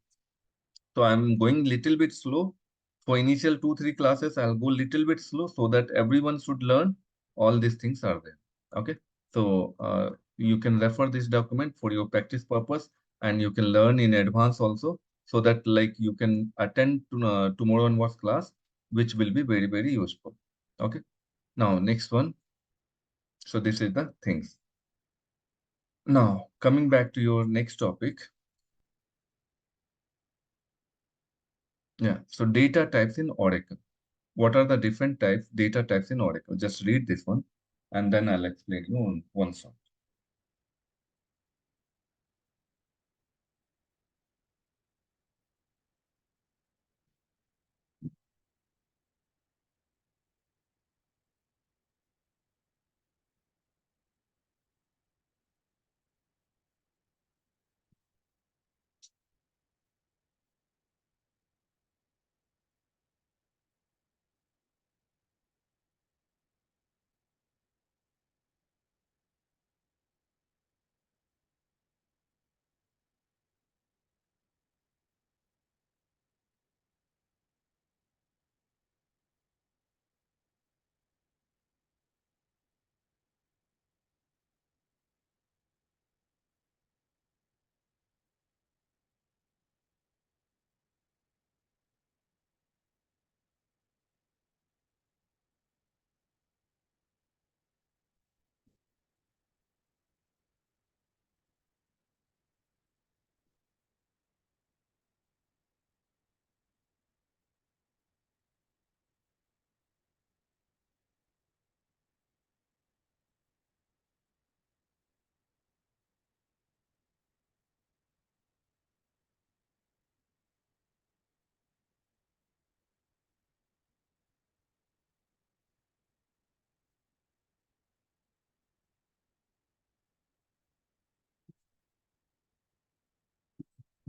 So I'm going little bit slow. For initial 2, 3 classes, I'll go little bit slow so that everyone should learn all these things are there. Okay. So you can refer this document for your practice purpose, and you can learn in advance also, so that like you can attend to, tomorrow onwards class, which will be very, very useful. Okay. Now, next one. So this is the things. Now, coming back to your next topic. Yeah. So data types in Oracle. What are the different types, data types in Oracle? Just read this one, and then I'll explain you on one shot.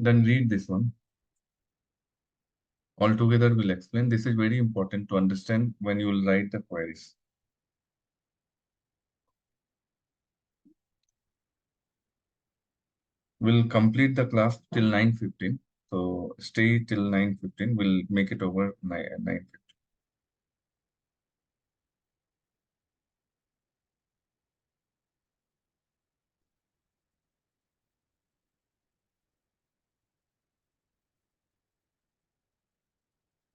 Then read this one. Altogether, we'll explain. This is very important to understand when you will write the queries. We'll complete the class till 9:15. So stay till 9:15. We'll make it over 9:15.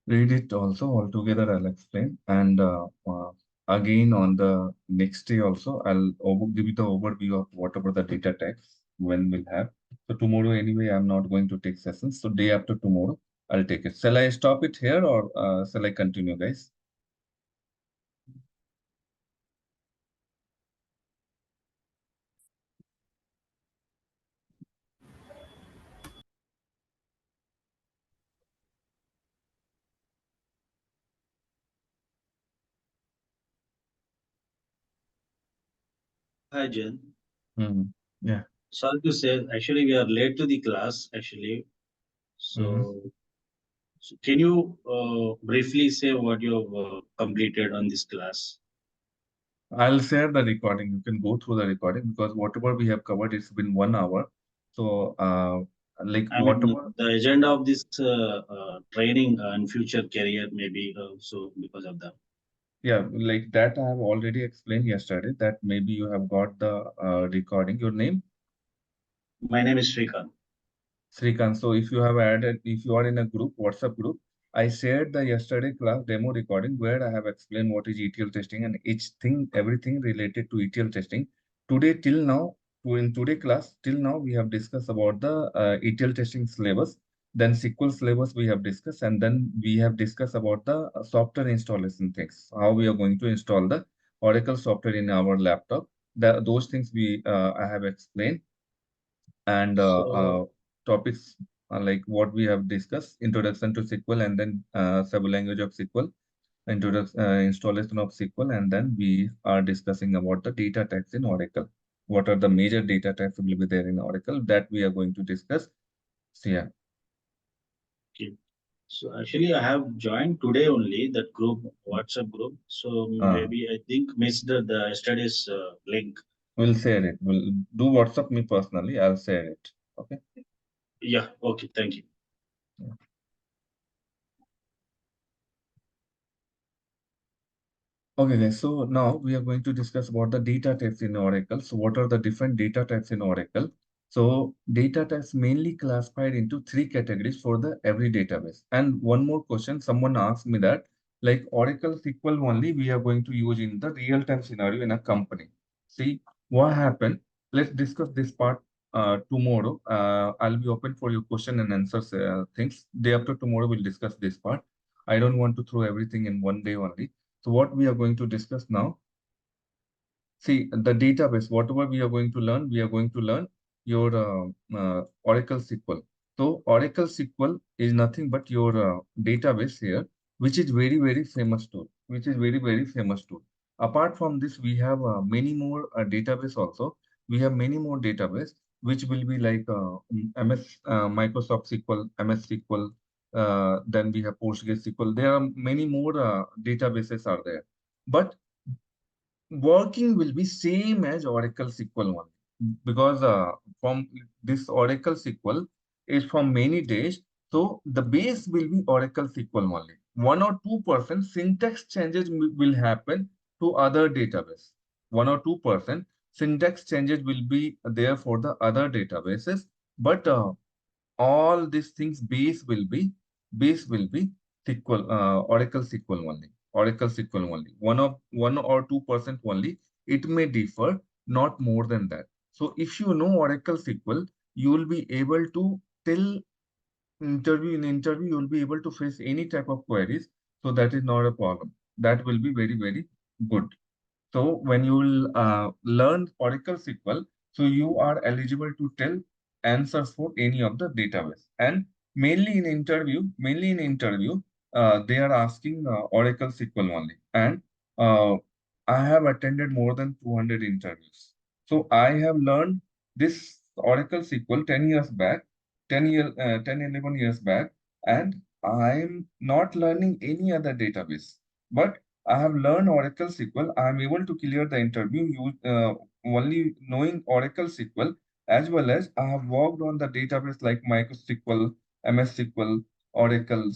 Read it also altogether. I'll explain. And again, on the next day also, I'll give you the overview of whatever the data types when we'll have. So tomorrow anyway, I'm not going to take sessions. So day after tomorrow, I'll take it. Shall I stop it here, or shall I continue, guys? Hi, Jen. Hmm. Yeah. Sorry to say, actually, we are late to the class, actually. Hmm. So can you briefly say what you have completed on this class? I'll share the recording. You can go through the recording, because whatever we have covered, it's been 1 hour. So, like I mean, whatever, the agenda of this training and future career, maybe so because of that. yeah, like that I have already explained yesterday, that maybe you have got the recording. Your name? My name is Srikanth. Srikanth. So if you have added, if you are in a group, WhatsApp group, I shared the yesterday class demo recording where I have explained what is ETL testing and each thing, everything related to ETL testing. Today till now, in today class till now, we have discussed about the ETL testing syllabus. Then SQL syllabus we have discussed, and then we have discussed about the software installation things. How we are going to install the Oracle software in our laptop. Those things I have explained, and So, topics like what we have discussed: introduction to SQL, and then sub language of SQL, introduction, installation of SQL, and then we are discussing about the data types in Oracle. What are the major data types will be there in Oracle that we are going to discuss? So yeah, okay. So actually, I have joined today only that group, WhatsApp group. So uh, maybe I think missed the yesterday's link. we'll share it. We'll do WhatsApp me personally. I'll share it. Okay. Yeah. Okay. Thank you. Okay, guys. So now we are going to discuss about the data types in Oracle. So what are the different data types in Oracle? So data types mainly classified into three categories for the every database. And one more question, someone asked me that like Oracle SQL only we are going to use in the real-time scenario in a company. See what happened. Let's discuss this part tomorrow. I'll be open for your question and answers things. Day after tomorrow we'll discuss this part. I don't want to throw everything in one day only. So what we are going to discuss now, see the database, whatever we are going to learn, we are going to learn your Oracle SQL. So Oracle SQL is nothing but your database here, which is very, very famous tool, which is very, very famous tool. Apart from this, we have many more database also. We have many more database, which will be like MS, Microsoft SQL, MS SQL, then we have PostgreSQL. There are many more databases are there. But working will be same as Oracle SQL one because from this Oracle SQL is from many days. So the base will be Oracle SQL only. 1 or 2% syntax changes will happen to other database. 1 or 2% syntax changes will be there for the other databases, but all these things base will be SQL, Oracle SQL only. Oracle SQL only. 1 or 2% only. It may differ, not more than that. So if you know Oracle SQL, you will be able to tell interview, you will be able to face any type of queries. So that is not a problem. That will be very, very good. So when you will learn Oracle SQL, so you are eligible to tell answers for any of the database. And mainly in interview, they are asking Oracle SQL only. And uh, I have attended more than 200 interviews. So I have learned this Oracle SQL 10 years back, 11 years back, and I'm not learning any other database. But I have learned Oracle SQL. I am able to clear the interview only knowing Oracle SQL, as well as I have worked on the database like MySQL, MS SQL, Oracle,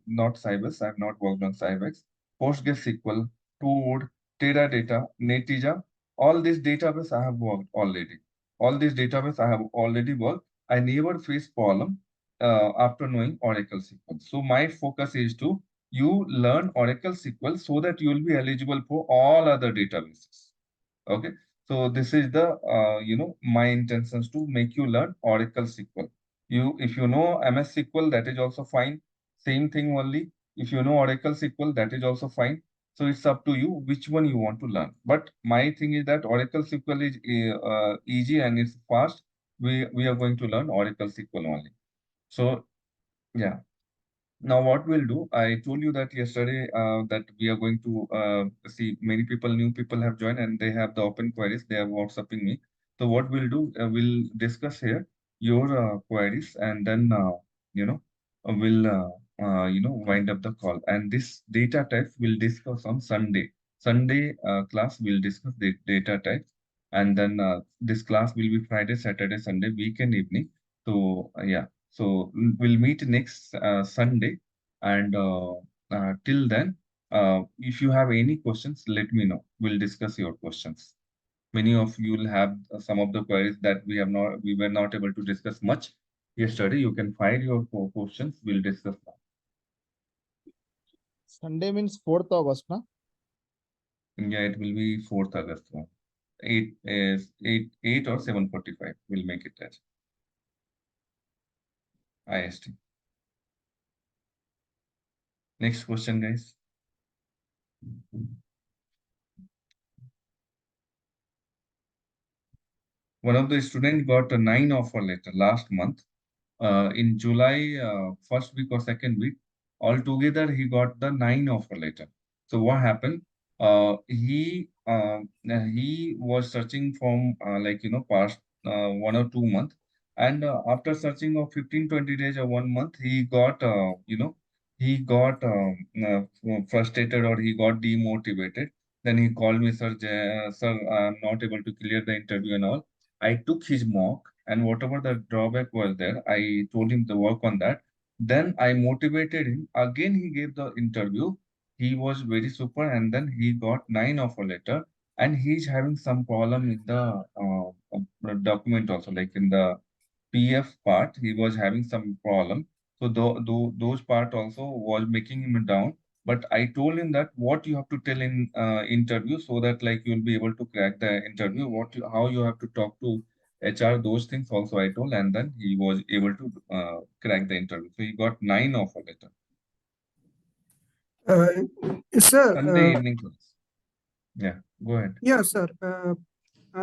not Sybase. I have not worked on Sybase, PostgreSQL, Toad, Teradata, Netija. All these database I have worked already. All these database I have already worked. I never face problem after knowing Oracle SQL. So my focus is to you learn Oracle SQL so that you will be eligible for all other databases. Okay. So this is the, my intentions to make you learn Oracle SQL. If you know MS SQL, that is also fine. Same thing only. If you know Oracle SQL, that is also fine. So it's up to you which one you want to learn. But my thing is that Oracle SQL is easy and it's fast. We are going to learn Oracle SQL only. So yeah. Now, what we'll do, I told you that yesterday that we are going to see many people, new people have joined and they have the open queries. They are WhatsApping me. So what we'll do, we'll discuss here your queries and then, we'll, wind up the call. And this data types we'll discuss on Sunday. Sunday class, we'll discuss the data types. And then this class will be Friday, Saturday, Sunday, weekend evening. So yeah. So we'll meet next Sunday, and till then, if you have any questions, let me know. We'll discuss your questions. Many of you will have some of the queries that we were not able to discuss much yesterday. You can file your questions. We'll discuss that. Sunday means 4th August, na? Yeah, it will be 4th August. 8 or 7:45. We'll make it as IST. Next question, guys. One of the students got a 9 offer letter last month. In July, first week or second week, altogether he got the 9 offer letter. So what happened? He was searching from past 1 or 2 months, and after searching of 15-20 days or 1 month, frustrated or he got demotivated. Then he called me, sir, I'm not able to clear the interview and all. I took his mock, and whatever the drawback was there, I told him to work on that. Then I motivated him. Again, he gave the interview. he was very super, and then he got 9 offer letter, and he's having some problem in the document also, like in the PF part, he was having some problem. So those part also was making him down. But I told him that what you have to tell in interview, so that like you'll be able to crack the interview. How you have to talk to HR, those things also I told, and then he was able to crack the interview. So he got 9 offer letter. Sir, Sunday evening class. Yeah, go ahead. yeah, sir.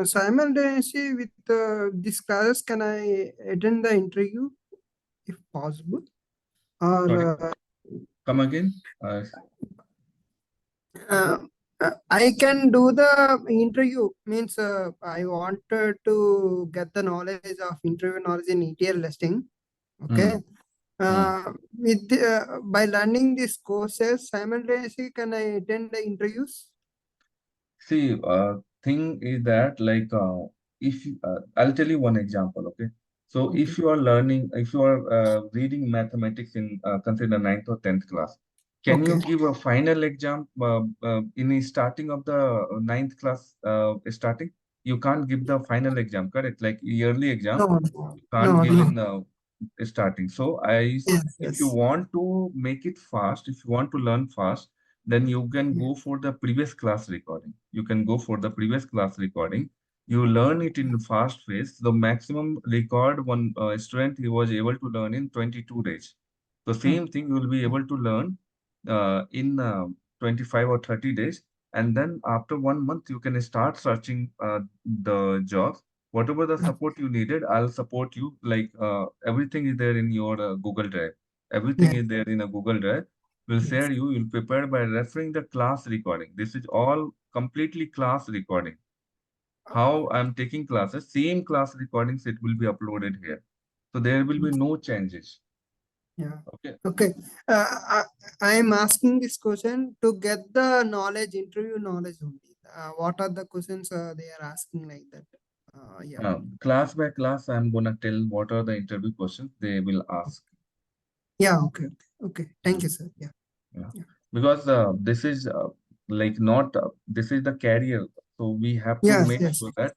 Simultaneously with this class, can I attend the interview if possible? Sorry, Or come again. uh, I can do the interview. Means I wanted to get the knowledge of interview knowledge in ETL testing. Okay. Hmm, hmm. By learning these courses simultaneously, can I attend the interviews? See, thing is that like if I'll tell you one example, okay? So Okay. if you are learning, if you are reading mathematics in consider ninth or 10th class, can you Okay. give a final exam in the starting of the ninth class starting? You can't give the final exam, correct? Like yearly exam, No, you can't no, give no. in starting. So Yes, if you yes. want to make it fast, if you want to learn fast, then you can Yeah. go for the previous class recording. You can go for the previous class recording. You learn it in fast phase. The maximum record one student he was able to learn in 22 days. The Hmm. same thing you will be able to learn in 25 or 30 days. And then after 1 month, you can start searching the jobs. Whatever the support you needed, I'll support you. Like everything is there in your Google Drive. Everything Yeah. is there in a Google Drive. Will Yes. share you. You'll prepare by referring the class recording. This is all completely class recording. How I'm taking classes, same class recordings, it will be uploaded here. So there will be no changes. Yeah. Okay. Okay. I am asking this question to get the knowledge, interview knowledge only. What are the questions they are asking like that? Yeah. Class by class, I'm gonna tell what are the interview questions they will ask. Yeah. Okay. Okay. Okay. Thank Mm, you, sir. Yeah. yeah. Yeah. Because this is like not this is the career, so we have to Yes. make Yes. sure that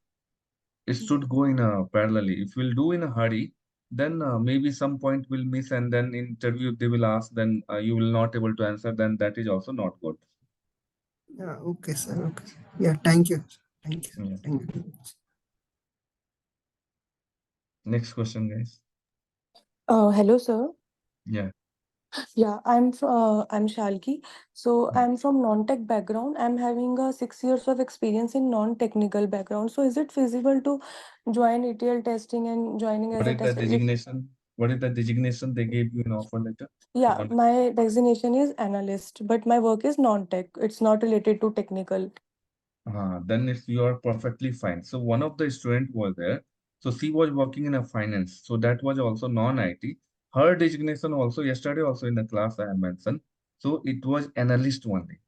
it should go in a parallelly. If we'll do in a hurry, then maybe some point will miss, and then interview they will ask, then you will not able to answer. Then that is also not good. Yeah. Okay, sir. Okay. Yeah. Thank you. Thank you. Yeah. Thank you. Next question, guys. Hello, sir. Yeah. Yeah, I'm Shalki. So I'm from non-tech background. I'm having a 6 years of experience in non-technical background. So is it feasible to join ETL testing and joining as What a is the tester? designation? What is the designation they gave you in offer letter? Yeah, my designation is analyst, but my work is non-tech. It's not related to technical. Then it's you are perfectly fine. So one of the student was there. So she was working in a finance. So that was also non-IT. Her designation also yesterday also in the class I have mentioned. So it was analyst only.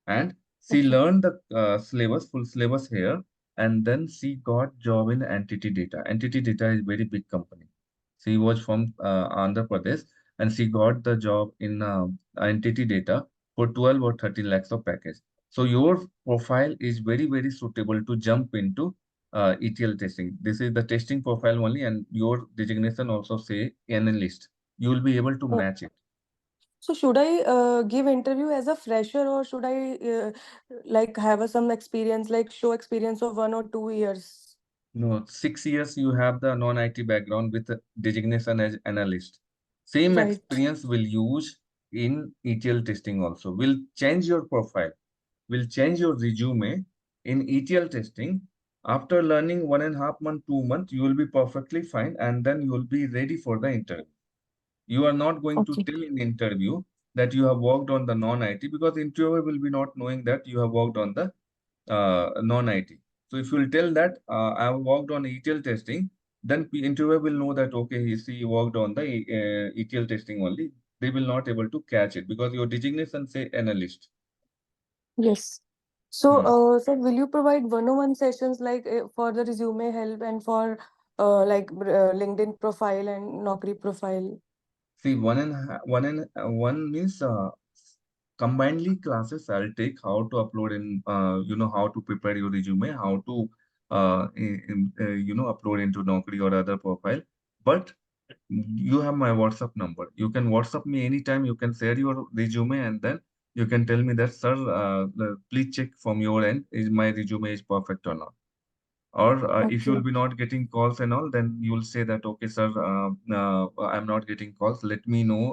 And she Okay. learned the syllabus, full syllabus here, and then she got job in entity data. Entity data is very big company. She was from Andhra Pradesh, and she got the job in entity data for 12 or 30 lakhs of package. So your profile is very, very suitable to jump into ETL testing. This is the testing profile only, and your designation also say analyst. You will be able to Uh, match it. So should I give interview as a fresher, or should I like have some experience, like show experience of 1 or 2 years? No, 6 years you have the non-IT background with a designation as analyst. Same Right. experience will use in ETL testing also. Will change your profile, will change your resume in ETL testing. After learning 1.5 month, 2 months, you will be perfectly fine, and then you will be ready for the interview. You are not going to Okay. tell in interview that you have worked on the non-IT, because interviewer will be not knowing that you have worked on the non-IT. So if you will tell that I have worked on ETL testing, then interviewer will know that okay, he worked on the ETL testing only. They will not able to catch it because your designation say analyst. Yes. So, Hmm. sir, will you provide one-on-one sessions like for the resume help and for LinkedIn profile and Naukri profile? See, one means combinedly classes I'll take how to upload in, how to prepare your resume, how to upload into Naukri or other profile. But you have my WhatsApp number. You can WhatsApp me anytime. You can share your resume, and then you can tell me that, sir, please check from your end, is my resume is perfect or not. Or if you Okay. will be not getting calls and all, then you will say that, okay, sir, I'm not getting calls. Let me know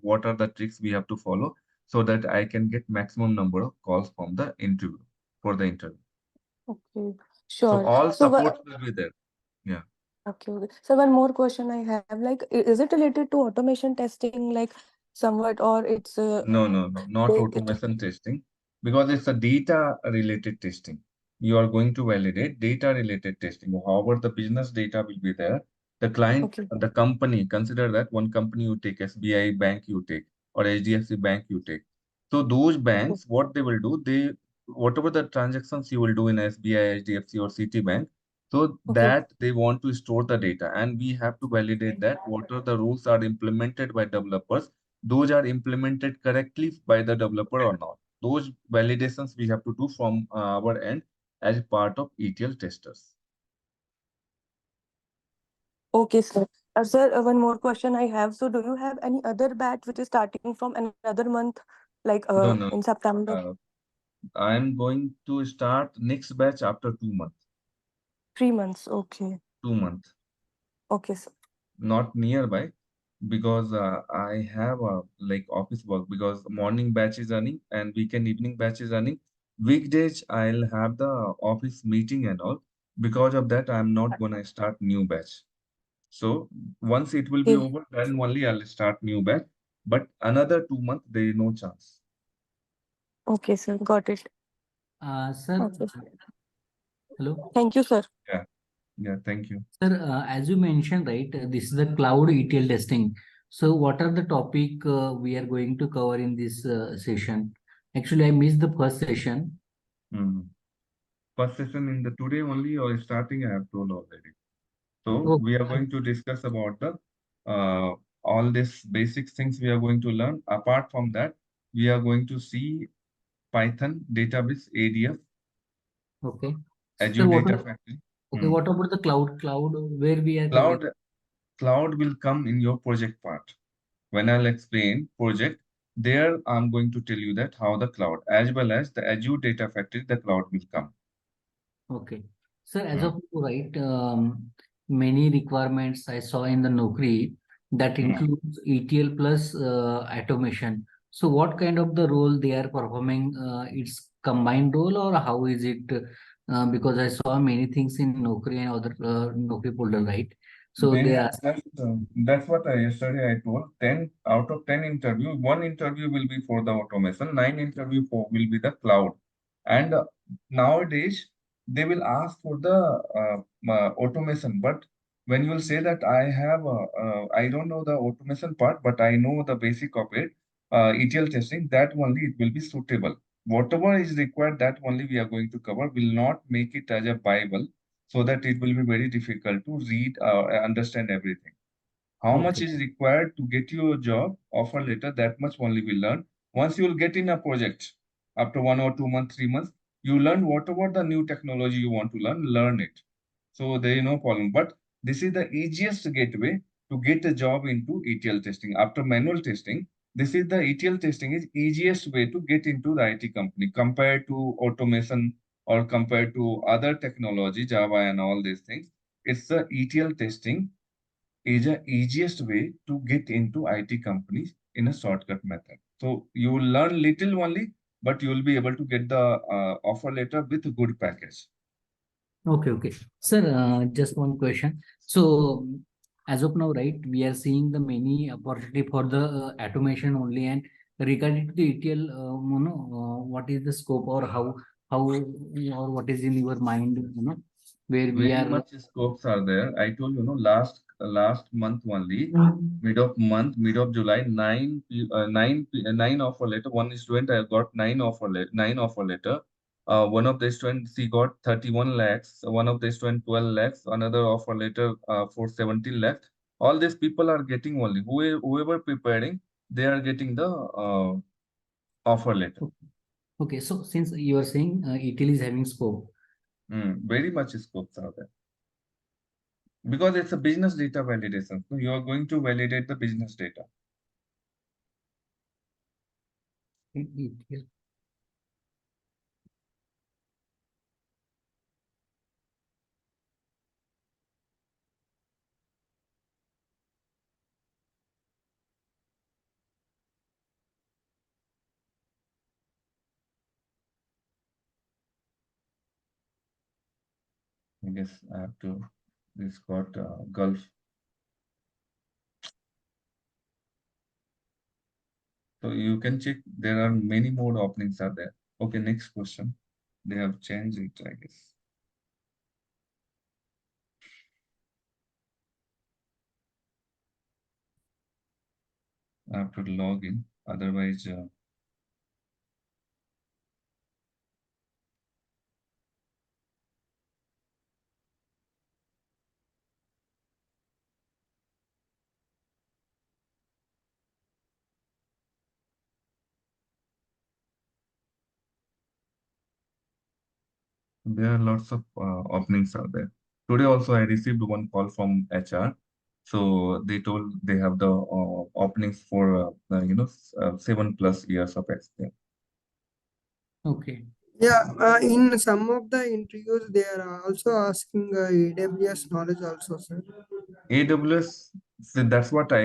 what are the tricks we have to follow so that I can get maximum number of calls from the interview for the interview. Okay. So Sure. all So, support will be there. Yeah. okay, okay. So one more question I have, like, is it related to automation testing, like somewhat, or it's No, no, no, not related? automation testing, because it's a data related testing. You are going to validate data related testing. However, the business data will be there. The client, Okay, the company, consider that one company you take, SBI bank you take, or HDFC bank you take. So those banks, what they will do, whatever the transactions you will do in SBI, HDFC, or Citibank, so okay, that they want to store the data, and we have to validate that what are the rules are implemented by developers, those are implemented correctly by the developer or not. Those validations we have to do from our end as part of ETL testers. okay, sir. Sir, one more question I have. So, do you have any other batch which is starting from another month, like No, no. in September? I'm going to start next batch after 2 months. 3 months. Okay, 2 months, okay, sir. not nearby, because I have like office work, because morning batch is running and weekend evening batch is running. Weekdays I'll have the office meeting and all. Because of that, I'm not gonna start new batch. So once it will be Okay, over, then only I'll start new batch. But another 2 months, there is no chance. okay, sir. Got it. Sir, Okay. hello. Thank you, sir. Yeah, yeah, thank you. Sir, as you mentioned, right, this is the cloud ETL testing. So what are the topic we are going to cover in this session? Actually, I missed the first session. Mhm. First session in the today only or starting, I have told already. So Oh, we are going to discuss about the all these basic things we are going to learn. Apart from that, we are going to see Python, database, ADF, okay. Azure Sir, Data Factory. okay, Hmm. what about the cloud? Cloud, where we are covering? Cloud will come in your project part. When I'll explain project, there I'm going to tell you that how the cloud, as well as the Azure Data Factory, the cloud will come. Okay. Sir, as Hmm. of now, right, many requirements I saw in the Naukri that Hmm. includes ETL plus automation. So what kind of the role they are performing? It's combined role or how is it? Because I saw many things in Naukri and other Naukri portal, right? So they are, That's what yesterday I told. 10 out of 10 interview, one interview will be for the automation, 9 interview for will be the cloud. And nowadays they will ask for the automation. But when you will say that I don't know the automation part, but I know the basic of it, ETL testing, that only it will be suitable. Whatever is required, that only we are going to cover. Will not make it as a Bible, so that it will be very difficult to read, understand everything. How much okay. is required to get you a job offer letter, that much only we learn. Once you will get in a project, after 1 or 2 months, 3 months, you learn whatever the new technology you want to learn it. So there is no problem. But this is the easiest gateway to get a job into ETL testing. After manual testing, this is the ETL testing is easiest way to get into the IT company compared to automation or compared to other technology, Java and all these things. It's the ETL testing is the easiest way to get into IT companies in a shortcut method. So you will learn little only, but you will be able to get the offer letter with a good package. Okay, okay. Sir, just one question. So, as of now, right, we are seeing the many opportunity for the automation only. And regarding to the ETL, what is the scope or how, or what is in your mind, where we Very are. much scopes are there. I told you, last month only, mid of July, nine offer letter. One student I got nine offer letter. One of the students he got 31 lakhs. One of the student 12 lakhs. Another offer letter for 17 lakhs. All these people are getting only whoever preparing, they are getting the offer letter. Okay, so since you are saying ETL is having scope. Very much scopes are there. Because it's a business data validation. So you are going to validate the business data. in ETL. I guess I have to, this got Gulf. So you can check, there are many more openings are there. Okay, next question. They have changed it, I guess. I have to log in, otherwise there are lots of openings out there. Today also I received one call from HR. So they told they have the openings for 7+ years of experience. Okay. Yeah, in some of the interviews, they are also asking AWS knowledge also, sir. AWS, so that's what I